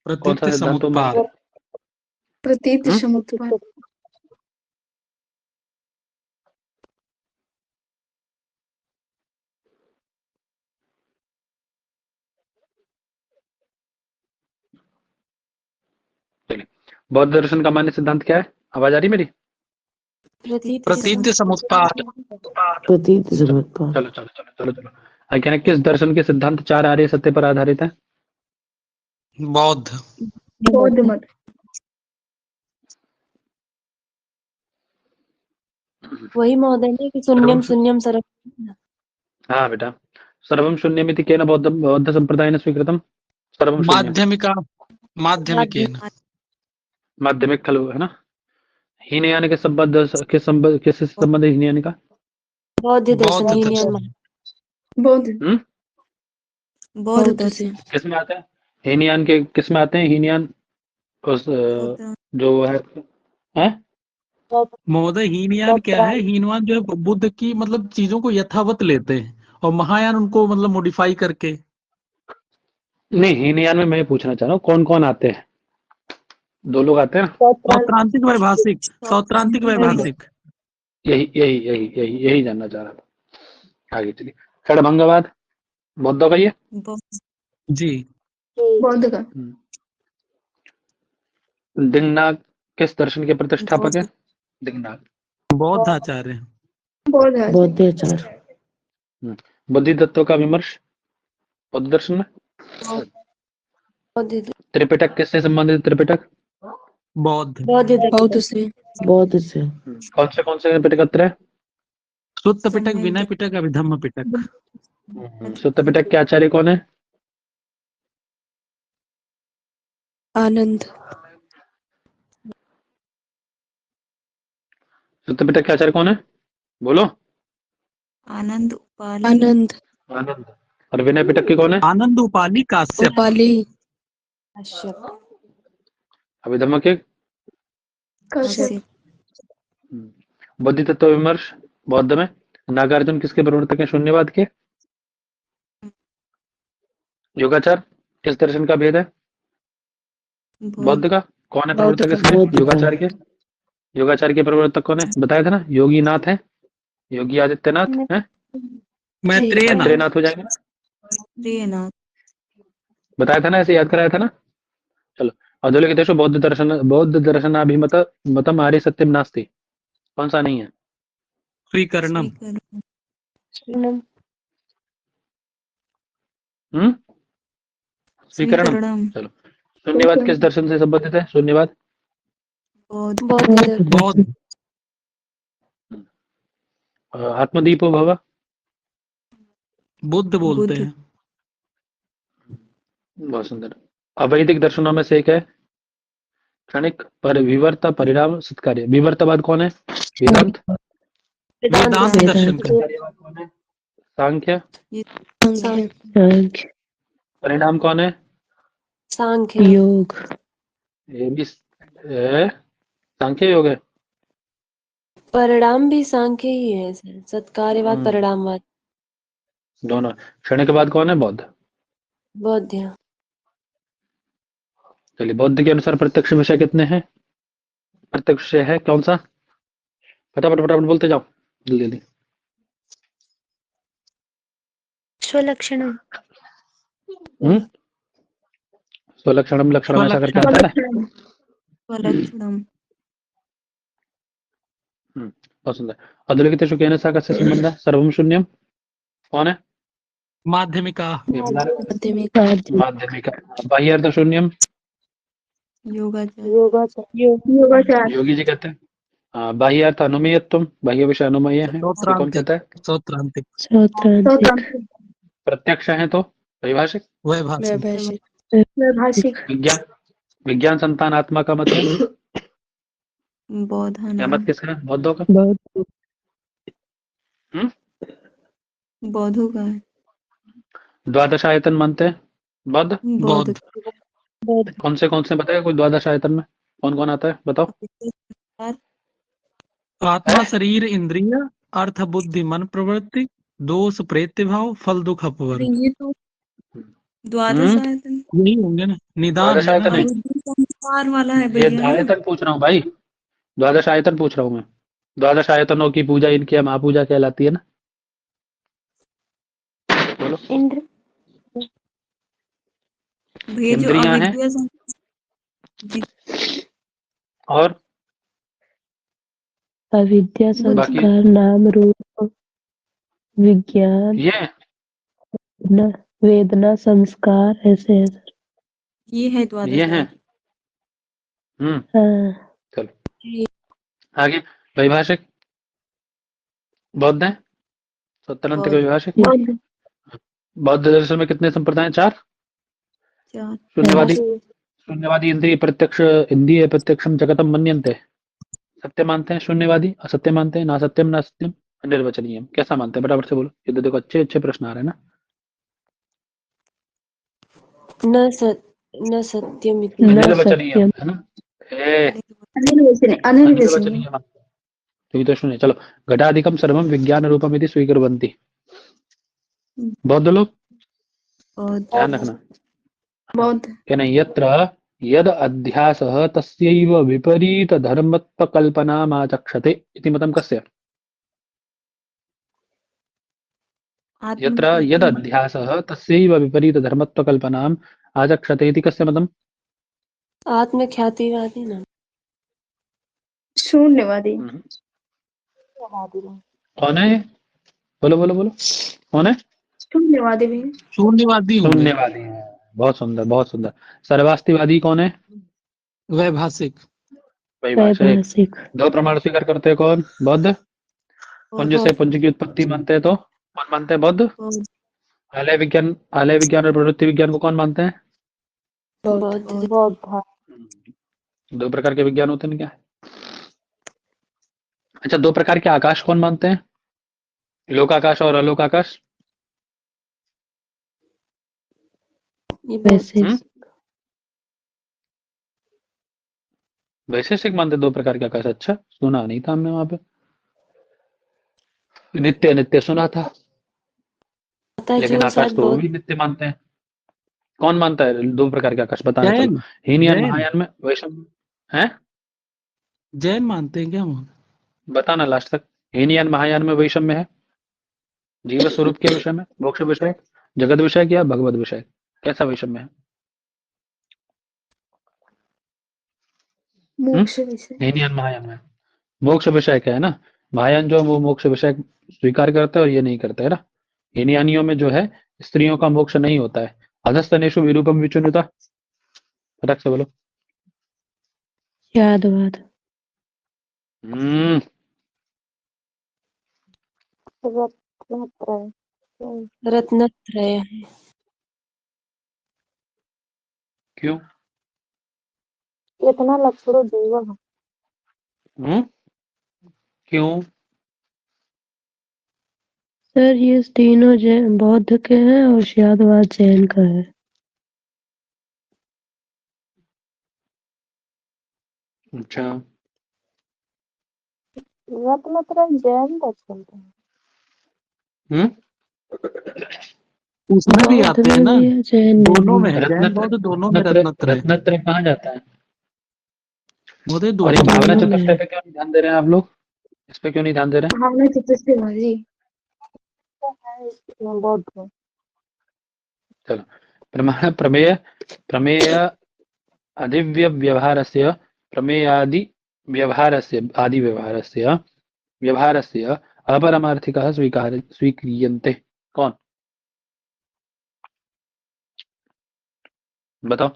कौन सा प्रतीत सिद्धांतों में समुत्पाद, है? प्रतीत हम्म? समुत्पाद। चलिए, बौद्ध दर्शन का मान्य सिद्धांत क्या है? आवाज आ रही मेरी? प्रतीत समुत्पाद। प्रतीत समुत्पाद। चलो चलो चलो चलो चलो कहना किस दर्शन के सिद्धांत 4 आर्य सत्य पर आधारित है? बौद्ध। बौद्ध मत। वही महोदय ने कि शून्यम शून्यम सर्वम। हाँ बेटा, सर्वम शून्यमिति केन बौद्ध संप्रदायेन स्वीकृतम? सर्वम शून्यम माध्यमिका माध्यमिकेन। माध्यमिक खलु है ना? हीनयान के संबंध किससे संबंध है हीनयान का? बौद्ध दर्शन बौद्ध हीनयान दर्शन। बौद्ध बौद्ध दर्शन। किस में आते हैं हीनयान के? किस में आते हैं हीनयान? उस जो है महोदय हीनयान क्या है? हीनवान जो है बुद्ध की मतलब चीजों को यथावत लेते हैं और महायान उनको मतलब मॉडिफाई करके। नहीं, हीनयान में मैं पूछना चाह रहा हूँ कौन कौन आते हैं? 2 लोग आते हैं ना? सौत्रांतिक वैभाषिक, सौत्रांतिक वैभाषिक। यही जानना चाह रहा था। आगे चलिए। खड़भंगवाद बौद्ध का ये? बौद्ध। जी। बौद्ध का। दिंगनाग किस दर्शन के प्रतिष्ठापक है? बौद्ध। दिंगनाग बौद्ध आचार्य। बौद्धाचार्य। बुद्धि तत्व का विमर्श बौद्ध दर्शन में। बौद्ध त्रिपिटक किससे संबंधित? त्रिपिटक बौद्ध। बौद्ध से। बौद्ध से। कौन से पिटक है? सुत्त पिटक, विनय पिटक, अभिधम्म पिटक। सुत्त पिटक के आचार्य कौन है? आनंद। सुत्त पिटक के आचार्य कौन है? बोलो। आनंद उपाली। आनंद आनंद। और विनय पिटक के कौन है? आनंद उपाली काश्यप। उपाली कश्यप। अभिधम्म के? कश्यप। बुद्धि तत्व विमर्श बौद्ध में नागार्जुन किसके प्रवर्तक हैं? शून्यवाद के। योगाचार किस दर्शन का भेद है? बौद्ध का। कौन है प्रवर्तक इसके? योगाचार के। योगाचार के प्रवर्तक कौन है? बताया था ना, योगी नाथ है, योगी आदित्यनाथ है। मैत्रेयनाथ हो जाएगा। मैत्रेयनाथ। बताया था ना, ऐसे याद कराया था ना। चलो अधोलिखित देशो बौद्ध दर्शनाभिमत मतम आर्य सत्यम नास्ति। कौन सा नहीं है? स्वीकरणम। स्वीकरणम। चलो शून्यवाद किस दर्शन से संबंधित है? शून्यवाद बौद्ध। आत्मदीपो भव बुद्ध बोलते हैं। बहुत सुंदर। अवैदिक दर्शनों में से एक है क्षणिक पर विवर्त परिणाम सत्कार्य। विवर्तवाद कौन है? वेदांत। वेदांत दर्शन का। कौन है? सांख्य। सांख्य। परिणाम कौन है? सांख्य। योग। ये भी सांख्य योग है। परिणाम भी सांख्य ही है सर। सत्कार्यवाद परिणामवाद दोनों। क्षणिक बाद कौन है? बौद्ध। बौद्ध। चलिए बौद्ध के अनुसार प्रत्यक्ष विषय कितने हैं? प्रत्यक्ष विषय है कौन सा? फटाफट फटाफट बोलते जाओ जल्दी जल्दी। स्वलक्षणम। स्वलक्षणम लक्षणम ऐसा करके आता है। स्वलक्षणम। बहुत सुंदर। अधोलिखितेषु केन सह कस्य संबंधः? सर्वं शून्यम कौन है? माध्यमिका। माध्यमिका। बाह्यार्थ शून्यम योगाचार। योगी जी कहते हैं। बाह्यार्थ अनुमेयत्वम, बाह्य विषय अनुमेय है, ये कौन कहता है? सौत्रांतिक। प्रत्यक्ष है तो वैभाषिक। वैभाषिक। विज्ञान विज्ञान संतान आत्मा का मत है। बौद्ध। यह मत किसका है? बौद्धों का। बौद्धों का है। द्वादश आयतन मानते हैं बौद्ध। बौद्ध। कौन से बताया कोई? द्वादश आयतन में कौन कौन आता है बताओ? आत्मा, शरीर, इंद्रिय, अर्थ, बुद्धि, मन, प्रवृत्ति, दोष, प्रेत्य भाव, फल, दुख, अपवर्ग। ये तो द्वादश आयतन। यही होंगे ना, निदान द्वादश है ना। आयतन संसार वाला है ये भैया। आयतन पूछ रहा हूँ भाई, द्वादश आयतन पूछ रहा हूँ मैं। द्वादश आयतनों की पूजा इनकी यहाँ महापूजा कहलाती है ना। बोलो। भैया जो इंद्रियां हैं अविद्या और अविद्या, बाकी संस्कार, नाम रूप, विज्ञान, ये है? वेदना, संस्कार, ऐसे है सर। ये है ये द्वादश है। आयतन। हाँ, चलो आगे। वैभाषिक बौद्ध है, सत्तरंत बौद्ध वैभाषिक। बौद्ध। बौद्ध दर्शन में कितने संप्रदाय हैं? 4। चार। शून्यवादी, चार। शून्यवादी इंद्रिय प्रत्यक्षम जगतम मन्यन्ते, सत्य मानते हैं शून्यवादी, असत्य मानते हैं, ना सत्यम ना सत्यम, अनिर्वचनीय। कैसा मानते हैं फटाफट से बोलो, ये तो देखो अच्छे अच्छे प्रश्न आ रहे हैं ना। न सत्यम इति। न अनिर्वचनीय सत्यम। है ना। ए अनिर्वचनीय। अनिर्वचनीय। अनिर्वचनीय मानते हैं। तो ये तो सुनिए, चलो। घटाधिकम सर्वम विज्ञान रूपम यदि स्वीकुर्वन्ति, बौद्ध लोग बौद्ध। ध्यान रखना। बौद्ध। कहना यत्र यद अध्यासः तस्यैव विपरीत धर्मत्वकल्पनामाचक्षते इति मतं कस्य? यत्र यद आत्मख्याति। अध्यासः तस्यैव विपरीत धर्मत्वकल्पनाम् आचक्षते इति कस्य मतम्? आत्मख्यातिवादी ना। शून्यवादी। कौन है ये? बोलो बोलो बोलो, कौन है? शून्यवादी भी। शून्यवादी होंगे। शून्यवादी है। बहुत सुंदर बहुत सुंदर। सर्वास्तिवादी कौन है? वैभाषिक। वैभाषिक। वैभाषिक। 2 प्रमाण स्वीकार करते हैं कौन? बौद्ध। पुंज से पुंज की उत्पत्ति मानते हैं तो कौन मानते हैं? बौद्ध। बौद्ध। आलय विज्ञान और प्रवृत्ति विज्ञान को कौन मानते हैं? बौद्ध। 2 प्रकार के विज्ञान होते हैं क्या? अच्छा, 2 प्रकार के आकाश कौन मानते हैं? लोकाकाश और अलोकाकाश। ये बौद्ध। वैसे वैशेषिक मानते 2 प्रकार के आकाश। अच्छा, सुना नहीं था हमने वहां पे। नित्य नित्य सुना था, पता है लेकिन जो आकाश शायद तो वो बौद्ध। भी नित्य मानते हैं। कौन मानता है 2 प्रकार के आकाश? बताना। चलो, जैन। हीनयान जैन महायान में वैष्णव है। जैन मानते हैं क्या वो? बताना लास्ट तक। हीनयान महायान में वैषम्य है, जीव स्वरूप के विषय में, मोक्ष विषय, जगत विषय या भगवत विषय, कैसा वैषम्य है? मोक्ष विषय। हीनयान महायान में मोक्ष विषय क्या है ना। महायान जो है वो मोक्ष विषय स्वीकार करता है और ये नहीं करता है ना। हीनयानियों में जो है स्त्रियों का मोक्ष नहीं होता है। अधस्तनेषु विरूपम विचुनुता, फटक से बोलो। यादवाद। हम्म रत्नत्रय। क्यों? इतना लक्षणों जीवन। क्यों? सर ये तीनों जैन बौद्ध के हैं और यादवाद जैन का है। अच्छा, रत्नत्रय जैन दर्शन का है। हम्म उसमें भी बौद्ध आते हैं में ना, भी है, जैन में दोनों भी में है। है, जैन रत्नत्रय बौद्ध दोनों में रत्नत्रय रत्नत्रय। रत्नत्रय कहाँ जाता है? वो तो और ये दोनों में भावना है। दोनों में चतुष्टय है। पे क्यों नहीं ध्यान दे रहे हैं आप लोग? इस पे क्यों नहीं ध्यान दे रहे हैं? भावना चतुष्टय जी। बौद्ध में। चलो, प्रमाण प्रमेय प्रमेय अधिव्य व्यवहारस्य प्रमेयादि व्यवहारस्य आदि व्यवहारस्य अपरमार्थिकः स्वीक्रियन्ते। कौन? बताओ।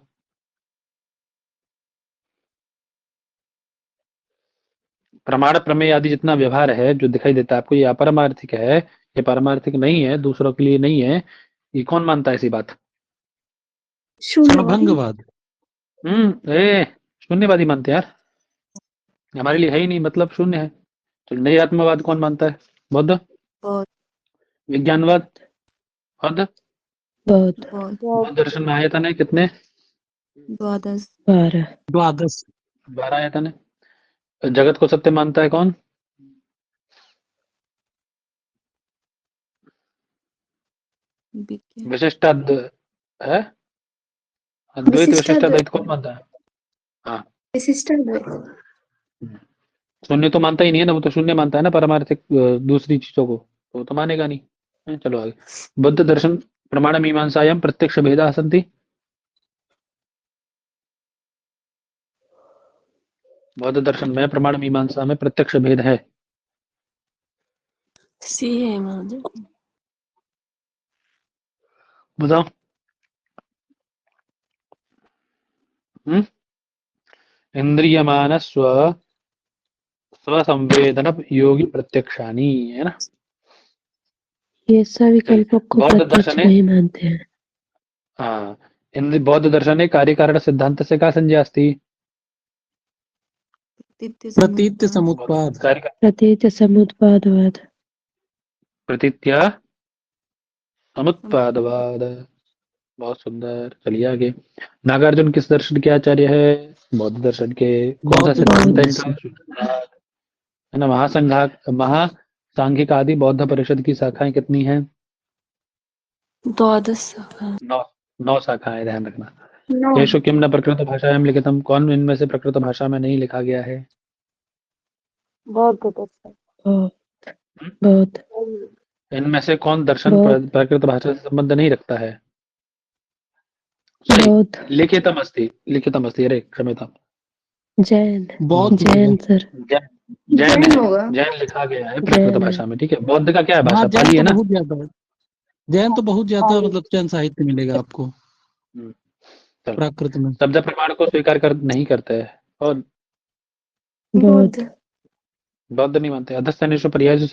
प्रमाण प्रमेय आदि जितना व्यवहार है जो दिखाई देता है आपको, ये अपरमार्थिक है, ये पारमार्थिक नहीं है, दूसरों के लिए नहीं है। ये कौन मानता है ऐसी बात? शून्यवादी। क्षणभंगवाद। शून्यवादी मानते हैं यार। हमारे लिए है ही नहीं, मतलब शून्य है। तो नई आत्मवाद कौन मानता है? बौद्ध। बौद्ध। विज्ञानवाद बौद्ध। बौद्ध। बौद्ध। बौद्ध दर्शन में आयतन है कितने? द्वादश। 12। द्वादश। 12 आयतन है। जगत को सत्य मानता है कौन? विज्ञान। विशिष्ट है। अद्वैत विशिष्टाद्वैत कौन मानता है? हाँ। विशिष्टाद्वैत। शून्य तो मानता ही नहीं है ना, वो तो शून्य मानता है ना पारमार्थिक दूसरी चीजों को, तो वो तो मानेगा नहीं। चलो आगे। बुद्ध दर्शन प्रमाण मीमांसायां प्रत्यक्ष भेदा सन्ति। बौद्ध दर्शन में प्रमाण मीमांसा में प्रत्यक्ष भेद है। सी है महोदय। बताओ। इंद्रियमान स्वसंवेदन योगी प्रत्यक्षानी, है ना। ये सविकल्पों को बौद्ध प्रत्यक्ष दर्शन है, नहीं मानते हैं। हाँ, बौद्ध दर्शने कार्यकारण सिद्धान्तस्य का संज्ञा अस्ति। प्रतीत्य समुत्पाद। प्रतीत समुत्पादवाद। प्रतीत्या समुत्पादवाद। बहुत सुंदर, चलिए आगे। नागार्जुन किस दर्शन के आचार्य है? बौद्ध दर्शन के। कौन सा बौद्ध सिद्धांत है दर्शन। इनका? है ना। महासांघिक आदि बौद्ध परिषद की शाखाएं कितनी हैं? द्वादश। 9 शाखाएं, ध्यान रखना। येषु किम न प्रकृत भाषायां लिखितम, कौन इनमें से प्रकृत भाषा में नहीं लिखा गया है? बौद्ध दर्शन। बौद्ध। इनमें से कौन दर्शन बौद्ध। प्रकृत भाषा से संबंध नहीं रखता है? सॉरी, बौद्ध। लिखितम अस्ति, अरे क्षम्यताम। जैन। बौद्ध जैन सर। जैन है, जैन लिखा गया है प्रकृत जैन है। भाषा में, ठीक है। बौद्ध का क्या है हाँ, भाषा? जैन पाली है तो ना। बहुत ज्यादा है। जैन तो बहुत ज्यादा मतलब जैन साहित्य मिलेगा आपको चलो, प्राकृत में। शब्द प्रमाण को स्वीकार नहीं करते हैं, और बौद्ध। बौद्ध नहीं मानते। अधस्थानेषु पर्यायेषु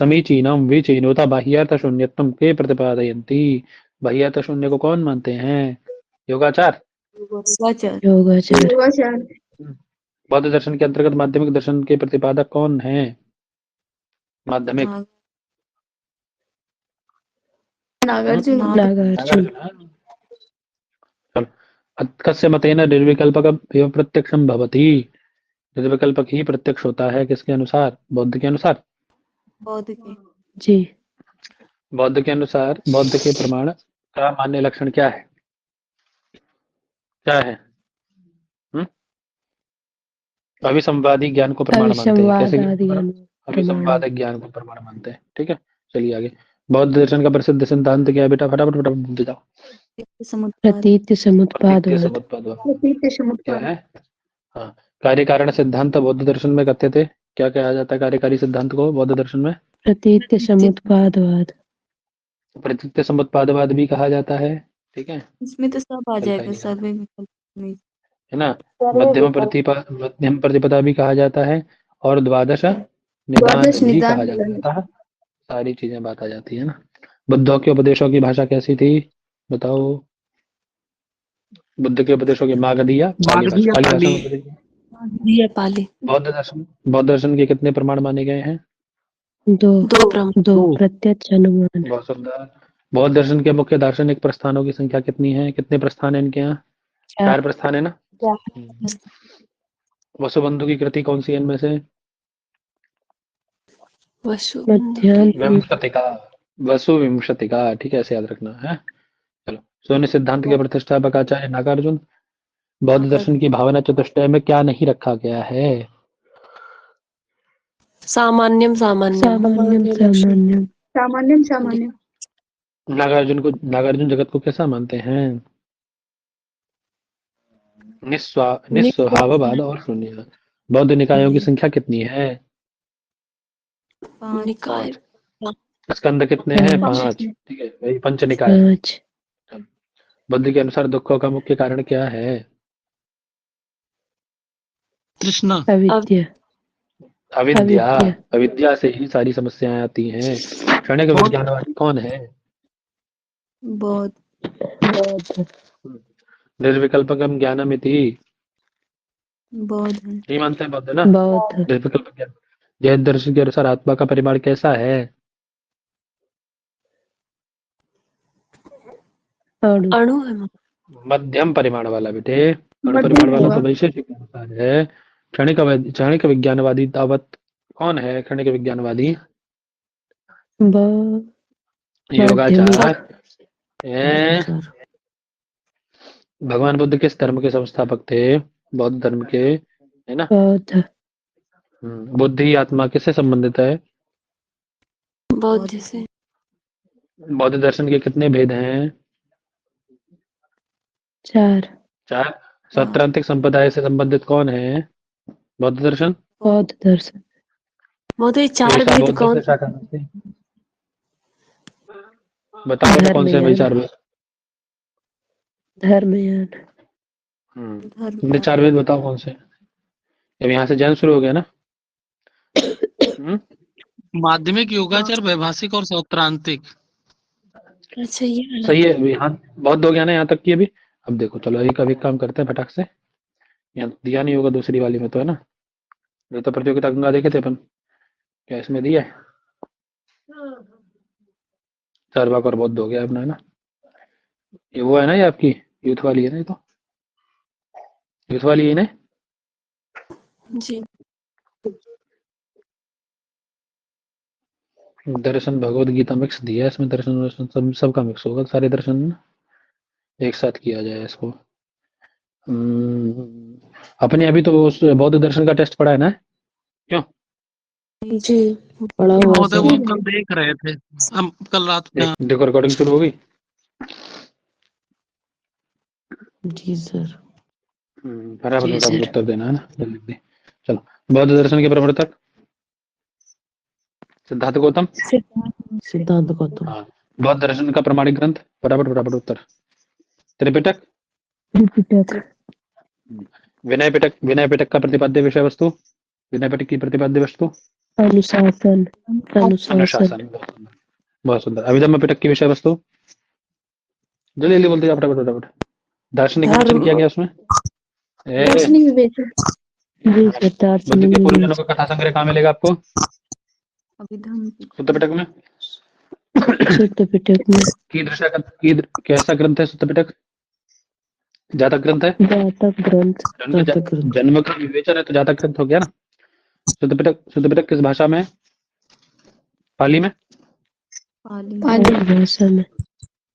समीचीनम विचीनोता बाह्यार्थ शून्यत्वम के प्रतिपादयन्ति। बाह्यार्थ शून्य को कौन मानते हैं? योगाचार। योगाचार। बौद्ध दर्शन के अंतर्गत माध्यमिक दर्शन के प्रतिपादक कौन है? माध्यमिक नागार्जुन। नागार्जुन। चलो, कस्य मतेन निर्विकल्पकम् एव प्रत्यक्षम भवति। निर्विकल्पक ही प्रत्यक्ष होता है, किसके अनुसार? बौद्ध के अनुसार। बौद्ध के। जी। बौद्ध के अनुसार बौद्ध के प्रमाण का मान्य लक्षण क्या है? क्या है? अविसंवादी ज्ञान को प्रमाण मानते हैं। कैसे अविसंवादादिगण अविसंवादक ज्ञान को प्रमाण मानते हैं, ठीक है। चलिए आगे। बौद्ध दर्शन का प्रसिद्ध सिद्धांत क्या है बेटा? फटाफट फटाफट बताओ। प्रतीत प्रतीत्य समुत्पादवाद। समुत्पादवाद क्या है? हाँ, कार्य कारण सिद्धांत बौद्ध दर्शन में कहते थे। क्या कहा जाता है कार्यकारी सिद्धांत को बौद्ध दर्शन में? प्रतीत समुत्पादवाद। प्रतीत्य समुत्पादवाद भी कहा जाता है, ठीक है। इसमें तो सब आ चलता जाएगा, ही नहीं, सर्वे विकल्प में। है ना। मध्यम प्रतिपदा भी कहा जाता है, और द्वादश निदान भी कहा जाता है। सारी चीजें बात आ जाती है ना। बुद्धों के उपदेशों की भाषा कैसी थी? बताओ। बुद्ध के उपदेशों की मागधीय पाली भाषा, पाली भाषा में उपदेश। ये पाली। बौद्ध दर्शन के कितने प्रमाण माने गए हैं? दो प्रत्यक्ष अनुमान। बहुत सुंदर। बौद्ध दर्शन के मुख्य दार्शनिक प्रस्थानों की संख्या कितनी है? कितने प्रस्थान है इनके यहाँ? 4 प्रस्थान है ना। वसुबंधु की कृति कौन सी है इनमें से? विंशतिका। वसुविंशतिका, ठीक है, ऐसे याद रखना है। चलो, शून्य सिद्धांत के प्रतिष्ठापक आचार्य नागार्जुन। बौद्ध दर्शन की भावना चतुष्टय में क्या नहीं रखा गया है? सामान्यम नागार्जुन जगत को कैसा मानते हैं? निस्वभाववाद और शून्य। बौद्ध निकायों की संख्या कितनी है? निकाय। स्कंद कितने हैं? 5, ठीक है, वही पंच निकाय। बुद्ध के अनुसार दुखों का मुख्य कारण क्या है? तृष्णा। अविद्या से ही सारी समस्याएं आती हैं। क्षणिक विज्ञानवादी कौन है? बौद्ध। निर्विकल्पकम ज्ञानमिति। बौद्ध है। नहीं मानते हैं बौद्ध ना। बौद्ध। निर्विकल्प ज्ञान। जैन दर्शन के अनुसार आत्मा का परिमाण कैसा है? अणु है। मध्यम परिमाण वाला बेटे। अणु परिमाण वाला तो वैशेषिक के अनुसार है। क्षणिक विज्ञानवादी दावत कौन है? क्षणिक विज्ञानवादी योगाचार। भगवान बुद्ध किस धर्म के संस्थापक थे? बौद्ध धर्म के, है ना। बौद्ध। बुद्धि आत्मा किससे संबंधित है? बौद्ध से। बौद्ध दर्शन के कितने भेद हैं? 4। सत्रांतिक संप्रदाय से संबंधित कौन है? बौद्ध दर्शन। बौद्ध दर्शन। महोदय चार ऐसा वेद बौद्ध कौन से शाखा में से बताओ तो कौन से भाई धर्मयान। चार वेद। धर्मयान। तुमने धर्म चार वेद बताओ कौन से। अब यहाँ से जैन शुरू हो गया ना। माध्यमिक, योगाचार, वैभाषिक और सौत्रांतिक। अच्छा ये वाला सही था। है अभी यहाँ बहुत हो गया ना यहाँ तक की अभी। अब देखो चलो एक अभी काम करते हैं फटाक से। यहाँ दिया नहीं होगा दूसरी वाली में तो है ना। जो तो प्रतियोगिता गंगा देखे थे अपन। क्या इसमें दिया है। चारवाक और बौद्ध हो गया अपना है ना। ये वो है ना ये आपकी यूथ वाली है ना ये तो। यूथ वाली है ना। जी। दर्शन भगवत गीता मिक्स दिया है इसमें। दर्शन दर्शन सबका मिक्स होगा सारे दर्शन ना। एक साथ किया जाए इसको। अपने अभी तो उस बौद्ध दर्शन का टेस्ट पढ़ा है ना। क्यों। जी। पढ़ा हुआ महोदय वो सर। हम कल देख रहे थे, हम कल रात में। देखो रिकॉर्डिंग शुरू हो गई। जी सर। फटाफट जी फटाफट सर। उत्तर देना है ना जल्दी जल्दी। चलो बौद्ध दर्शन के प्रवर्तक सिद्धार्थ गौतम। सिद्धांत गौतम। हाँ। बौद्ध दर्शन का प्रमाणिक ग्रंथ फटाफट फटाफट उत्तर। त्रिपिटक। त्रिपिटक। विनय पिटक। विनय पिटक का प्रतिपाद्य विषय वस्तु। विनय पिटक की प्रतिपाद्य वस्तु अनुशासन। अनुशासन। अनुशासन। बहुत सुंदर। अभिधम्म पिटक की विषय वस्तु। जल्दी जल्दी बोलते जाओ फटाफट फटाफट। दार्शनिक विवेचन किया गया उसमें। दार्शनिक विवेचन। जी सर। बुद्ध दार्शनिक के पूर्वजनों विवेचन। का कथा संग्रह कहाँ मिलेगा आपको। अभिधम सुत्त पिटक में। सुत्त पिटक में। कैसा ग्रंथ है सुत्त पिटक। जातक ग्रंथ है। जातक ग्रंथ। जातक ग्रंथ। जन्म का विवेचन है तो जातक ग्रंथ हो गया ना। सुत्त पिटक किस भाषा में है? पाली में। पाली पाली। भाषा में।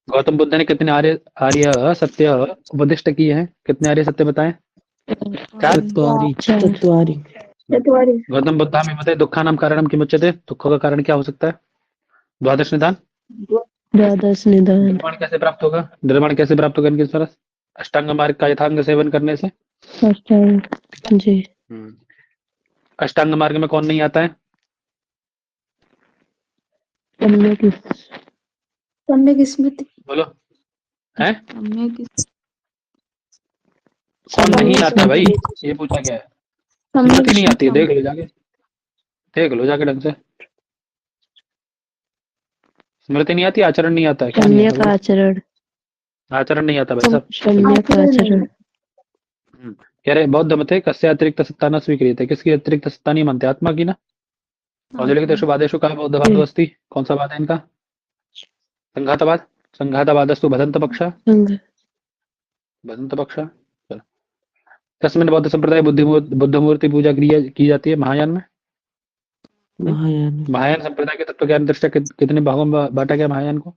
गौतम बुद्ध ने कितने आर्य आर्य सत्य उपदिष्ट किए हैं। कितने आर्य सत्य बताएं। चार। चत्वारी। चत्वारी। चतुवारी। गौतम बुद्धा में मते दुखानाम कारणम किमुच्यते। दुखों का कारण क्या हो सकता है। द्वादश निदान। द्वादश निदान। निर्माण कैसे प्राप्त होगा। निर्माण कैसे प्राप्त होगा इनके द्वारा। अष्टांग मार्ग का यथांग सेवन करने से। अष्टांग। जी। अष्टांग मार्ग में कौन नहीं आता है। सम्यक सम्यक स्मृति। बोलो है। सम्यक कौन नहीं सम्यक आता है भाई। स्मृति। ये पूछा गया है। सम्यक स्मृति नहीं आती है। सम- देख लो जाके ढंग से। स्मृति नहीं आती। आचरण नहीं आता है। क्या नहीं आता सम्यक बोलो। आचरण। आचरण नहीं आता भाई साहब। सम्यक आचरण। कह रहे बौद्ध मते कस्य अतिरिक्त सत्ता न स्वीक्रियते। किसकी अतिरिक्त सत्ता नहीं मानते। आत्मा की ना। और जो लिखते शुभादेशु का बौद्ध भादवस्ती। कौन सा वाद है इनका। संघातवाद। संघातवादस्तु भदंत पक्ष। संघ। भदंत पक्ष। कस्मिन बौद्ध संप्रदाय बुद्ध मूर्ति पूजा की जाती है। महायान में। महायान। महायान संप्रदाय के तत्व ज्ञान दृष्टि कितने भागों में बांटा गया महायान को।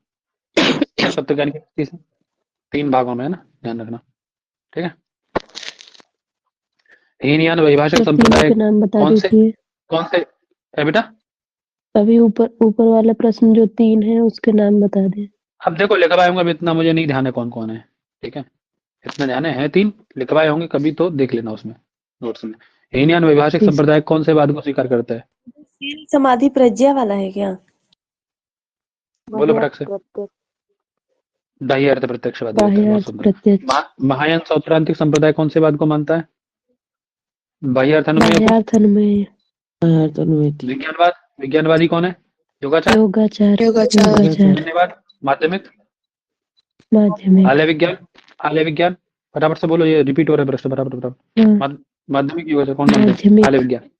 तत्व ज्ञान की दृष्टि से 3 भागों में है ना। ध्यान रखना ठीक है। हीनयान वैभाषिक तो तीनों संप्रदाय के नाम बता कौन से दीजिए। है बेटा। अभी ऊपर वाला प्रश्न जो 3 है उसके नाम बता दें। अब देखो लिखवाए होंगे। अभी इतना मुझे नहीं ध्यान है कौन कौन है। ठीक है इतना ध्यान है 3 लिखवाए होंगे कभी तो देख लेना उसमें नोट्स में। हीनयान वैभाषिक जी। संप्रदाय कौन से वाद को स्वीकार करता है। शील समाधि प्रज्ञा वाला है क्या। बोलो फटाक से। बाह्य अर्थ प्रत्यक्षवाद। बहुत बाह्यार्थ सुंदर। प्रत्यक्ष। महायान सौत्रांतिक संप्रदाय कौन से वाद को मानता है। बाह्य अर्थ अनुमेय को। बाह्यार्थ अनुमेय। बाह्यार्थ अनुमेय। विज्ञानवाद। विज्ञानवादी कौन है। योगाचार। योगाचार। योगाचार। धन्यवाद। माध्यमिक। माध्यमिक। आलय विज्ञान। आलय विज्ञान फटाफट से बोलो। ये रिपीट हो रहा है प्रश्न फटाफट फटाफट। हाँ, माध्यमिक योगाचार कौन मानता है। माध्यमिक। आलय विज्ञान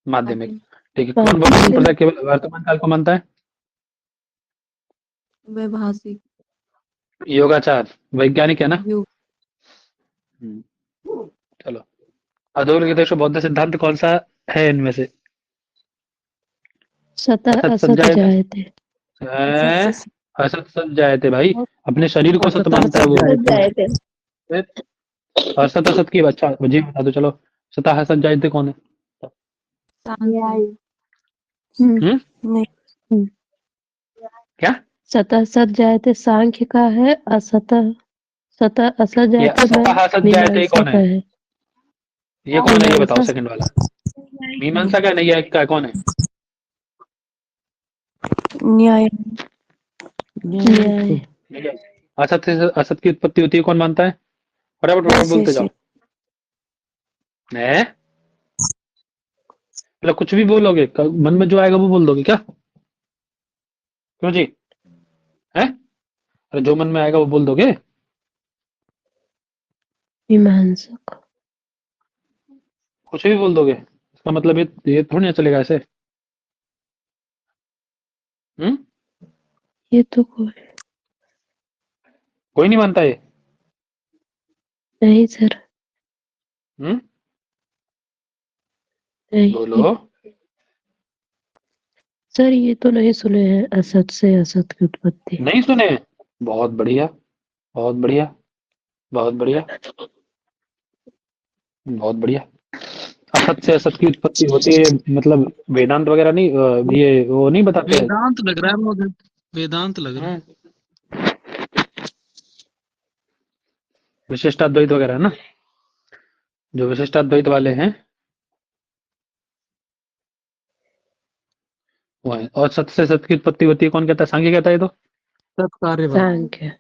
माध्यमिक। ठीक है कौन बौद्ध माध्यमिक। संप्रदाय केवल वर्तमान काल को मानता है। वैभाषिक योगाचार वैज्ञानिक है ना। योग चलो अधोलिखितेषु बौद्ध सिद्धांत कौन सा है इनमें से। सतः असत असत संजायते। जायते। हैं? असत सत जायते भाई। अपने शरीर को सत सतः मानता है वो। असत जायते। असत असत की अच्छा मुझे बता दो चलो। सतः असत जायते कौन है। सांख्य क्या। सतः सत जायते सांख्य का है। असतः सतः असत ये जायते असतः असत जायते मीमांसा कौन का है। है। ये कौन है, ये बताओ मीमांसा सेकंड वाला। मीमांसा का नहीं है, का कौन है? न्याय न्याय नहीं है। असत से असत की उत्पत्ति होती है, कौन मानता है? फटाफट फटाफट बोलते जाओ। है मतलब कुछ भी बोलोगे, मन में जो आएगा वो बोल दोगे क्या? क्यों जी? है? अरे जो मन में आएगा वो बोल दोगे? मीमांसक कुछ भी बोल दोगे? इसका मतलब ये थोड़ी ना चलेगा ऐसे। हम्म? ये तो कोई कोई नहीं मानता ये। नहीं सर, हम्म? नहीं बोलो। सर, ये तो नहीं सुने हैं असत से असत की उत्पत्ति। नहीं सुने? बहुत बढ़िया, बहुत बढ़िया, बहुत बढ़िया, बहुत बढ़िया। असत से असत की उत्पत्ति होती है, मतलब वेदांत वगैरह नहीं, ये वो नहीं बताते हैं। वेदांत लग रहा है मुझे, वेदांत लग रहा है। विशिष्टाद्वैत वगैरह ना, जो विशिष्टाद्वैत वाले हैं वो है। और सत से सत की उत्पत्ति होती है, कौन कहता है? सांख्य कहता है ये तो। सत्कार्यवाद। सांख्य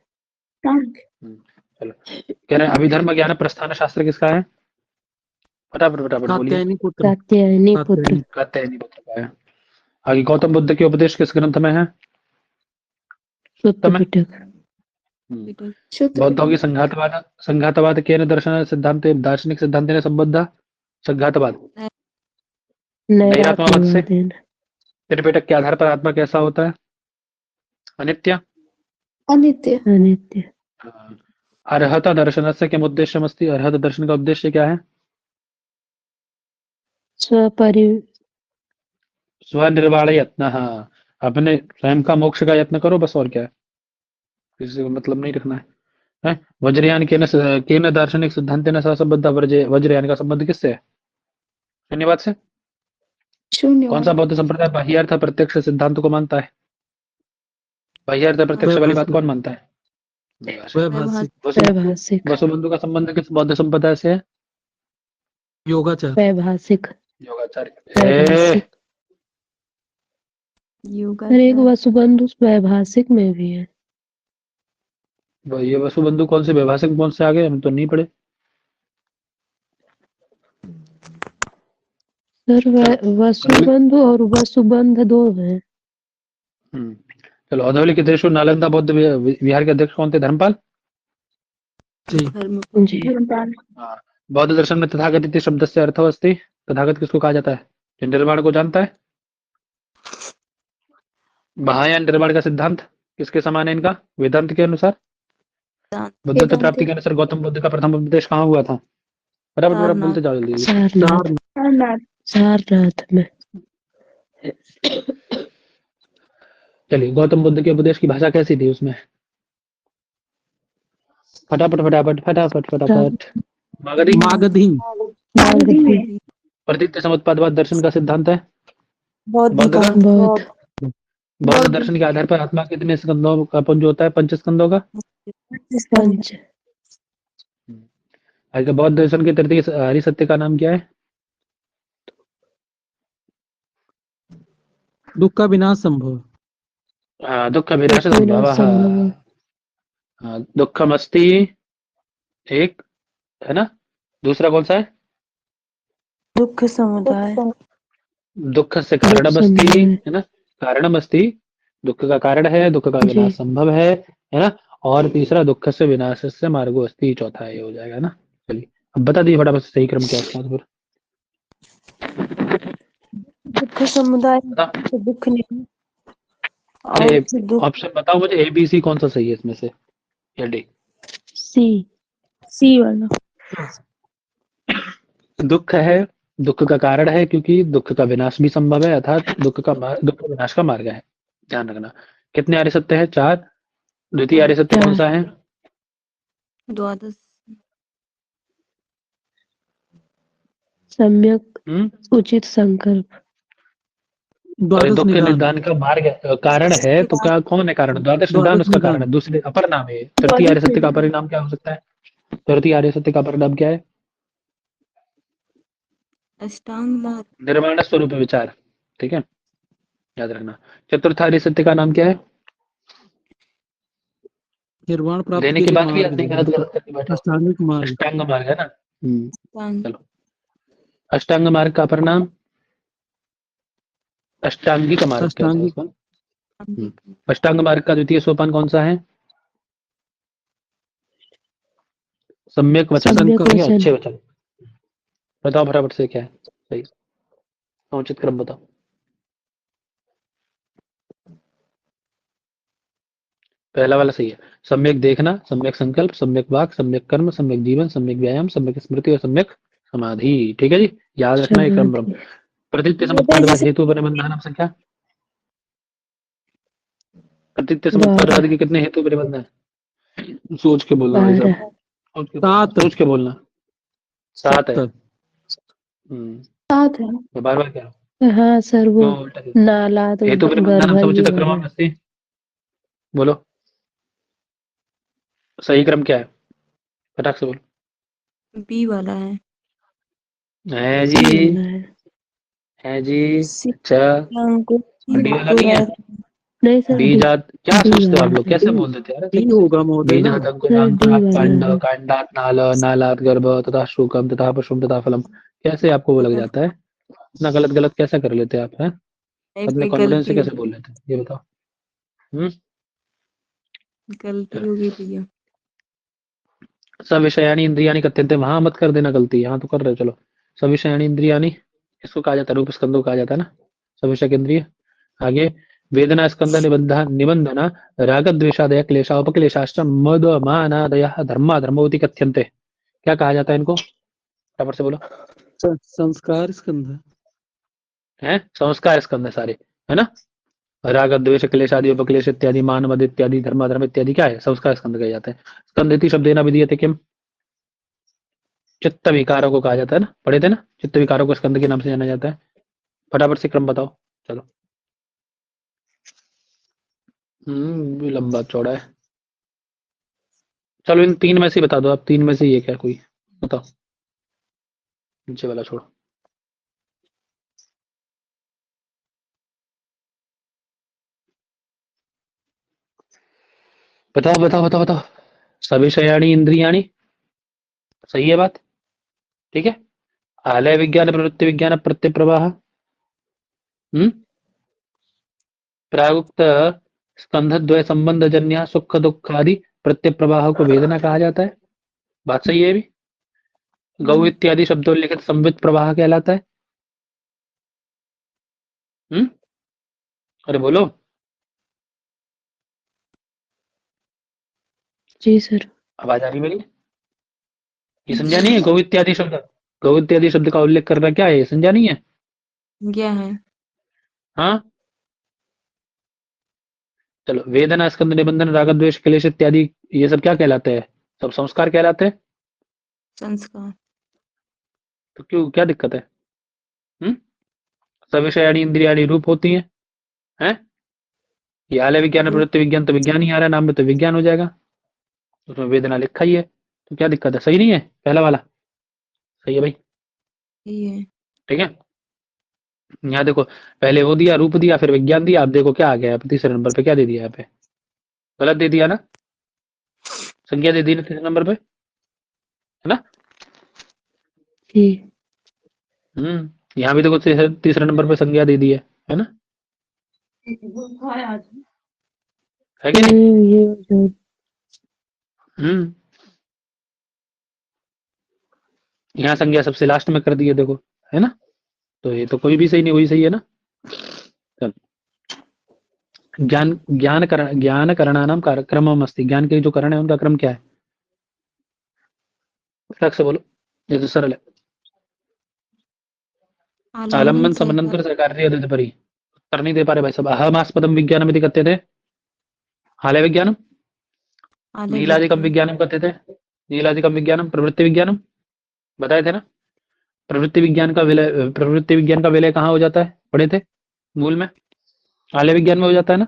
चलो, कह रहे हैं अभिधर्म ज्ञान प्रस्थान शास्त्र किसका है? फटाफट फटाफट बोलिए। कात्यायनी पुत्र। कात्यायनी पुत्र कात्यायनी। कात्यायनी पुत्र का है। आगे गौतम बुद्ध के उपदेश किस ग्रंथ में है? शुद्ध समय। पिटक शुद्ध बौद्धों की संघातवाद, संघातवाद केन दर्शन सिद्धांत दार्शनिक सिद्धांत ने संबद्ध। संघातवाद नैरात्म्यवाद से। नैरात्म्यवादेन त्रिपिटक के आधार पर आत्मा कैसा होता है? अनित्य। अनित्य अनित्य अर्हत दर्शन से किम उद्देश्यमस्ति? अर्हत दर्शन का उद्देश्य क्या है? स्वपरि स्वनिर्वाण यत्न। हाँ, अपने स्वयं का मोक्ष का यत्न करो, बस। और क्या है, किसी को मतलब नहीं रखना है? वज्रयान केन दार्शनिक सिद्धांत न संबद्ध। वज्रयान का संबंध किससे है? शून्यवाद से। कौन सा शून्यवाद बौद्ध संप्रदाय बाह्यार्थ प्रत्यक्ष सिद्धांत को मानता है? बाह्यार्थ प्रत्यक्ष वाली बात कौन मानता है? वैभाषिक। वैभाषिक वसुबंधु का संबंध किस बौद्ध संप्रदाय से है? योगाचार। वैभाषिक योगाचार्य। वैभाषिक योगा हर एक वसुबंधु वैभाषिक में भी है। ये वसुबंधु कौन से वैभाषिक, कौन से आगे, हम तो नहीं पढ़े। सर वसुबंधु और वसुबंध दो हैं। चलो, औधौलिकेतेषु नालंदा बौद्ध विहार के अध्यक्ष कौन थे? धर्मपाल। जी। जी हाँ। बौद्ध दर्शन में तथागत इति शब्द से अर्थ अस्ति। तथागत किसको कहा जाता है? जो निर्वाण को जानता है। महायान निर्वाण का सिद्धांत किसके समान है इनका वेदांत के अनुसार? बुद्धत्व प्राप्ति के अनुसार गौतम बुद्ध का प्रथम उपदेश कहाँ हुआ था? बराबर बराबर बोलते जाओ जल्दी। सारनाथ सारनाथ में। चलिए, गौतम बुद्ध के उपदेश की भाषा कैसी थी उसमें? फटाफट फटाफट फटाफट फटाफट। मागधी। मागधी। मागधी प्रतीत समुत्पादवाद दर्शन का सिद्धांत है बौद्ध बौद्ध का। बौद्ध बौद्ध दर्शन के आधार पर आत्मा कितने स्कंदों का पुंज होता है? 5 स्कंदों का। पंच आगे बौद्ध दर्शन के तृतीय आर्य सत्य का नाम क्या है? दुख का विनाश संभव। दुख विनाश संभव। दुखमस्ति एक है ना। दूसरा कौन सा है? दुख समुदाय दुख से कारणमस्ति है ना। कारणमस्ति, दुख का कारण है, दुख का विनाश संभव है ना। और तीसरा दुख से विनाश से मार्गो अस्ति, चौथा ये हो जाएगा ना। चलिए, अब बता दीजिए फटाफट से सही क्रम क्या है इसका। दुख समुदाय तो दुख नहीं और फिर दुख ऑप्शन बताओ मुझे, ए बी सी कौन सा सही है इसमें से, या डी? सी वाला। दुख है, दुख का कारण है, क्योंकि दुख का विनाश भी संभव है, अर्थात दुख विनाश का मार्ग है। ध्यान रखना। कितने आर्य सत्य है? 4। द्वितीय आर्य सत्य कौन सा है? द्वादश सम्यक उचित संकल्प। दुख के निदान का मार्ग है, कारण है, तो क्या कौन है कारण? द्वादश निदान उसका कारण है, दूसरे अपर नाम है। तृतीय आर्य सत्य का परिणाम क्या हो सकता है? तृतीय आर्य सत्य का परिणाम क्या है? अष्टांग मार्ग निर्माण स्वरूप विचार, ठीक है, याद रखना। चतुर्थारी सत्य का नाम क्या है? निर्वाण प्राप्त देने के के लिए बाद भी मार्ग अपनी जो है, गलत गलत करके बैठे हो। अष्टांगिक मार्ग। अष्टांग मार्ग है ना। अष्टांग चलो, अष्टांग मार्ग का परिणाम अष्टांगिक मार्ग कहते हैं अष्टांगिक उसको। अष्टांग मार्ग का द्वितीय सोपान कौन सा है? सम्यक वचन, सम्यक ठीक है, वचन। अच्छे वचन। बताओ फटाफट से क्या है सही, समुचित क्रम बताओ। पहला वाला सही है। सम्यक देखना, सम्यक संकल्प, सम्यक वाक, सम्यक कर्म, सम्यक जीवन, सम्यक व्यायाम, सम्यक स्मृति और सम्यक समाधि, ठीक है जी, याद रखना ये क्रम ब्रह्म। समाधि। प्रतीत्य समुत्पादवाद हेतु परिबंध नाम संख्या। प्रतीत्य समुत्पादवाद 12 के कितने हेतु परिबंध है? सोच के बोलना भाई साहब, 12 सात सोच के बोलना। 7 है। 7 7 है। मैं बार बार कह रहा हूँ, हाँ सर, वो क्यों उल्टा क्यों? नाला तो हेतु परिबंधनम गर्भ ये समुचित वाला। क्रमम अस्ति, बोलो सही क्रम क्या है, फटाक से बोलो। बी वाला है सी जी, वाला है। है जी। सी अच्छा, को डी वाला नहीं है? नहीं सर, डी बीजात क्या डी सोचते हो आप वाला लोग, है। कैसे बोल देते हैं यार डी अचानक से? होगा महोदय ना। बीजात सर डी अंकुरांकुरात् वाला कांड, है। कांडात् नाल, नालात् गर्भ, तथा शुकम, तथा पुष्पम, तथा फलम। कैसे आपको वो लग जाता है? इतना गलत गलत कैसे कर लेते हैं आप, हैं? अपने पे कॉन्फिडेंस से गलती कैसे बोल लेते हैं, ये बताओ। हम्म गलती होगी भैया। सविषयानी इंद्रियानी कथ्यन्ते, वहां मत कर देना गलती, यहाँ तो कर रहे हो। चलो, सविषयानी इंद्रियानी इसको कहा जाता है, रूप स्कंदों को कहा जाता है ना, सविषय इंद्रिय। आगे, वेदना स्कंद निबंधना राग द्वेषादय क्लेशा उपक्लेशाश्च मद मानादय धर्मा धर्मवती कथ्यन्ते। क्या कहा जाता है इनको, फटाफट से बोलो। संस्कार स्कंध। है संस्कार स्कंद है सारे, है ना। राग द्वेष क्लेश आदि उपक्लेश इत्यादि मान मद इत्यादि धर्मा धर्म इत्यादि क्या है, संस्कार स्कंद कहे जाते हैं। स्कंदिति शब्देन विधीयते किम, चित्त विकारों को कहा जाता है ना, पढ़े थे ना, चित्त विकारों को स्कंद के नाम से जाना जाता है। फटाफट से क्रम बताओ, चलो। लंबा चौड़ा है। चलो इन तीन में से बता दो आप, तीन में से ये क्या कोई बताओ, नीचे वाला छोड़ो। बताओ बताओ बताओ बताओ। सविषयाणी इंद्रियाणी, सही है बात, ठीक है। आलय विज्ञान प्रवृत्ति विज्ञान प्रत्यय प्रवाह, प्रागुक्त स्कंधद्वय संबंध जन्य सुख दुख आदि प्रत्यय प्रवाह को वेदना कहा जाता है। बात सही है भी। गौ इत्यादि शब्दोल्लिखित संवित प्रवाह कहलाता है। हम्म अरे बोलो। जी सर। आवाज आ रही मेरी? ये समझा नहीं है? गौ इत्यादि शब्द, गौ इत्यादि शब्द का उल्लेख करना क्या है, ये समझा नहीं है? क्या है? हाँ, चलो, वेदना स्कंद निबंधन राग द्वेष क्लेश इत्यादि ये सब क्या कहलाते हैं? सब संस्कार कहलाते हैं। संस्कार। तो क्यों, क्या दिक्कत है? सविषयाणी इंद्रियाणी रूप होती हैं। ये आलय विज्ञान प्रवृत्ति विज्ञान तो विज्ञान ही आ रहा है नाम में, तो विज्ञान हो जाएगा, उसमें वेदना लिखा ही है, तो क्या दिक्कत है? सही नहीं है पहला वाला? सही है भाई, ये है। ठीक है। यहाँ देखो, पहले वो दिया, रूप दिया, फिर विज्ञान दिया, आप देखो क्या आ गया है तीसरे नंबर पे, क्या दे दिया यहाँ पे? गलत दे दिया ना, संज्ञा दे दी ना तीसरे नंबर पे, है ना। जी। यहाँ भी देखो तीसरे नंबर पे संज्ञा दे दी है ना, है कि नहीं? ये जो हम्म यहाँ संज्ञा सबसे लास्ट में कर दी है देखो, है ना। तो ये तो कोई भी सही नहीं, वही सही है ना। चल, ज्ञान करणानाम क्रमम अस्ति, ज्ञान के जो करण है उनका क्रम क्या है, फटाक से बोलो, ये तो सरल है। आलम्बन समनंतर सहकार्य तदुपरि, उत्तर नहीं दे पा रहे भाई साहब। अहमास्पदम विज्ञानम इति कथ्यते, आलय विज्ञानम, नीलादिकम विज्ञानम कथ्यते, नीलादिकम विज्ञानम प्रवृत्ति विज्ञानम, बताए थे ना। प्रवृत्ति विज्ञान का विलय कहाँ हो जाता है, पढ़े थे मूल में, आलय विज्ञान में हो जाता है ना।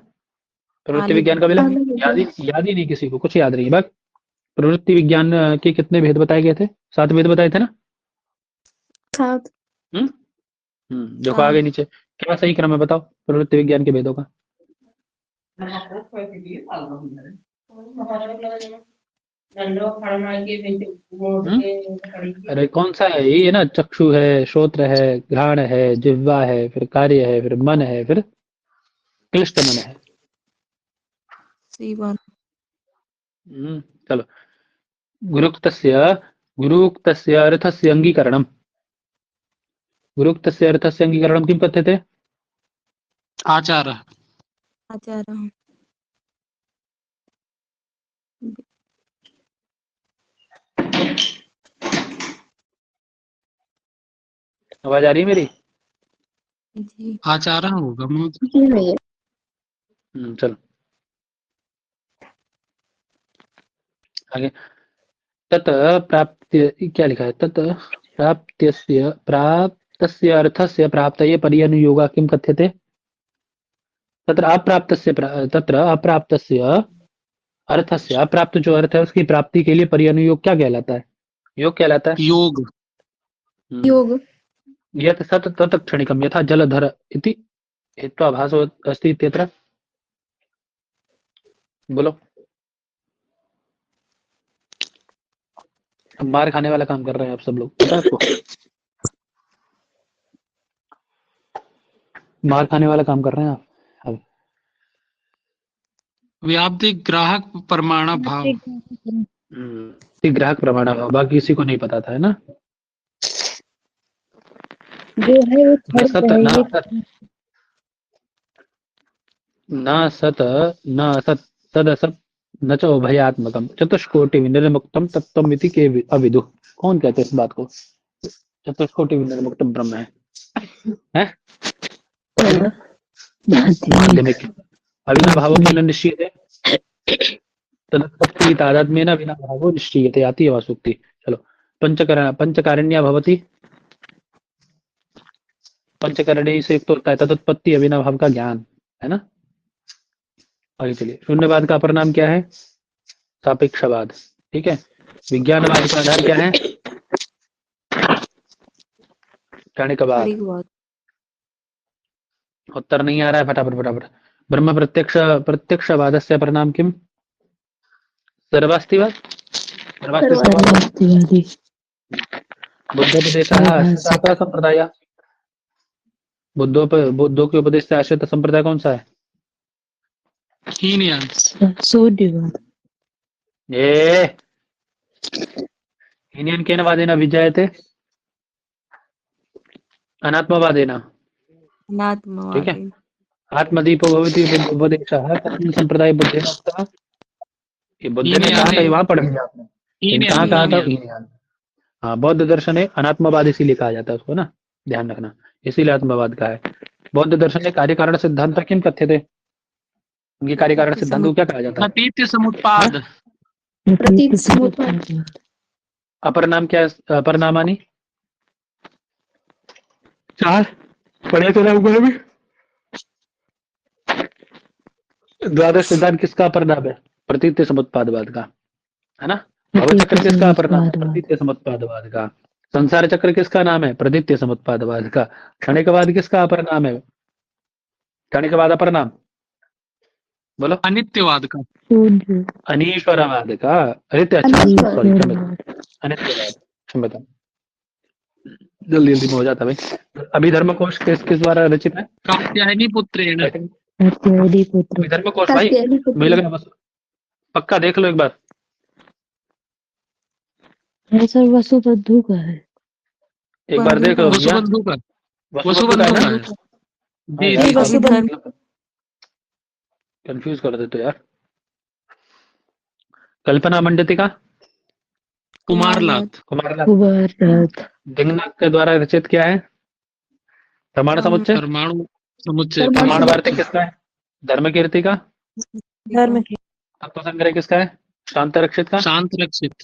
प्रवृत्ति विज्ञान का विलय याद ही नहीं किसी को, कुछ याद नहीं। बस प्रवृत्ति विज्ञान के कितने भेद बताए गए थे? 7 भेद बताए थे ना। 7। देखो हाँ। आगे नीचे क्या सही क्रम है बताओ प्रवृत्ति विज्ञान के भेदों का। अरे कौन सा है ये ना, चक्षु है, श्रोत्र है, घ्राण है, जिह्वा है, फिर कार्य है, फिर मन है, फिर क्लिष्ट मन है। सही बात। चलो गुरुक्तस्य अर्थस्य अंगीकरणम, गुरुक्तस्य अर्थस्य अंगीकरणम किम कथ्यते? आचार। आचार्य। आवाज आ रही है मेरी? जी। आचार होगा महोदय। जी भैया। चलो आगे। तत प्राप्त्य क्या लिखा है? तत प्राप्तस्य अर्थस्य प्राप्तये पर्यनुयोगा किम कथ्यते? तत्र अप्राप्तस्य अर्थस्य, अप्राप्त जो अर्थ है उसकी प्राप्ति के लिए पर्यनुयोग क्या कहलाता है? योग कहलाता है। योग। योग। यत् सत् तत् क्षणिकं यथा जलधर इति हेत्वाभासो अस्ति इत्यत्र। बोलो। मार खाने वाला काम कर रहे हैं आप सब लोग, पता है आपको? मार खाने वाला काम कर रहे हैं आप अब। व्याप्ति ग्राहक प्रमाणा भाव। ग्राहक प्रमाण भाव, बाकी किसी को नहीं पता था, है ना? जो है वो न छड़ सत है न ये। सत न सत न असत सदसत न च उभयात्मकम चतुष्कोटि विनिर्मुक्तम तत्त्वमिति के अविदु। कौन कहते हैं इस बात को? चतुष्कोटि विनिर्मुक्तम ब्रह्म है? माध्यमिक अविनाभावो केन निश्चीयते तदत्पत्ति तादात्म्येन अविनाभावो निश्चीयते आती है वासुक्ति। चलो पंचकारण्या भवति, पंचकरणे से युक्त होता है तदुत्पत्ति अविनाभाव का ज्ञान, है ना? आगे चलिए। शून्यवाद का अपर नाम क्या है? सापेक्षवाद। ठीक है। विज्ञानवाद का आधार क्या है? क्षणिकवाद। बड़ी बात। उत्तर नहीं आ रहा है, फटाफट। ब्रह्म प्रत्यक्षवादस्य अपर नाम किम? सर्वास्तिवाद। सर्वास्तिवादी। बुद्धोपदेशः आश्रितः संप्रदाय। बुद्धों के उपदेश से आश्रित संप्रदाय कौन सा है? हीनयान। सूर्यवाद। ये हीनयान केन वादेन विजयते? अनात्मवादेन। ठीक है। अनात्मवादी। आत्मदीपो भवति उपदेशः कस्मिन् संप्रदाय बुद्धेन उक्तः? ये बुद्ध ने कहा था, ये वहां पढ़ लिया आपने। कहाँ कहा था? हीनयान। हाँ, बौद्ध दर्शन है अनात्मवाद इसीलिए कहा जाता है उसको ना, ध्यान रखना, इसीलिए आत्मवाद का है। बौद्ध दर्शन ने कार्य कारण सिद्धांत किम कथ्यते? उनके कार्य कारण सिद्धांत को क्या कहा जाता है? प्रतीत समुत्पाद। प्रतीत समुत्पाद। अपर नाम क्या है? अपर नामानी चार पढ़े तो रहे भी। द्वादश सिद्धांत किसका अपर नाम है? प्रतीत समुत्पादवाद का, है ना? भवचक्र किसका अपर नाम है? प्रतीत समुत्पादवाद का। संसार चक्र किसका नाम है? प्रतीत समुत्पादवाद का। क्षणिकवाद किसका अपर नाम है? क्षणिकवाद अपर नाम बोलो। अनित्यवाद का। अनीश्वरवाद का। सॉरी अनित्यवाद, क्षम्यताम, जल्दी में हो जाता भाई। अभिधर्म कोश किस द्वारा रचित है? कात्यायनी पुत्रेण। अभिधर्म कोश भाई मुझे लग रहा है बस, पक्का देख लो एक बार। सर वसुबंधु का है। एक बार देख लो भैया। वसुबंधु का। वसुबंधु का है ना? जी वसुधर्म। कंफ्यूज कर देते यार। कल्पना मंडती का? कुमारनाथ। दिंगनाथ के द्वारा रचित क्या है? प्रमाण समुच्चय। परमाणु समुच्चय। प्रमाण वार्तिक किसका है? धर्म कीर्ति का। धर्म की। तत्व संग्रह किसका है? शांत रक्षित का। शांत रक्षित।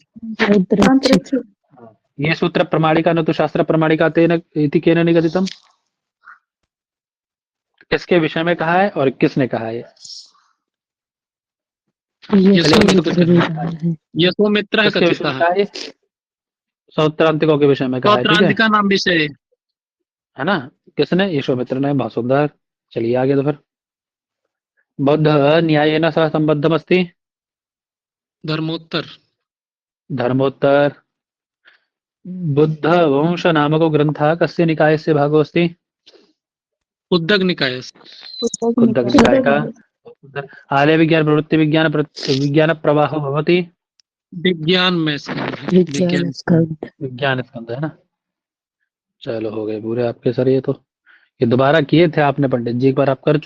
ये सूत्र प्रमाणिका न तो शास्त्र प्रमाणिका तेन इति केन निगदितम? किसके विषय में कहा है और किसने कहा है? यशोमित्र किसके विषय में कहा है? सौत्रांतिकों के विषय में कहा है। ठीक है। सौत्रांतिका नाम विषय। है ना? किसने? यशोमित्र ने। बहुत सुंदर। चलिए आगे तो फिर। बौद्ध न्यायेन सह संबद्धमस्ति। धर्मोत्तर। धर्मोत्तर। बुद्ध वंश नामको ग्रंथः कस्य निकायस्य भागोऽस्ति? उद्दग निकाय। कुद्धक निकाय का। आर्य विज्ञान प्रवृत्ति विज्ञान प्रवाहो भवति। विज्ञान में स्कंद है। विज्ञान स्कंद। विज्ञान स्कंद है ना। चलो हो गए पूरे आपके सर। ये तो ये दोबारा किए थे आपने पंडित जी, एक बार आप कर चुके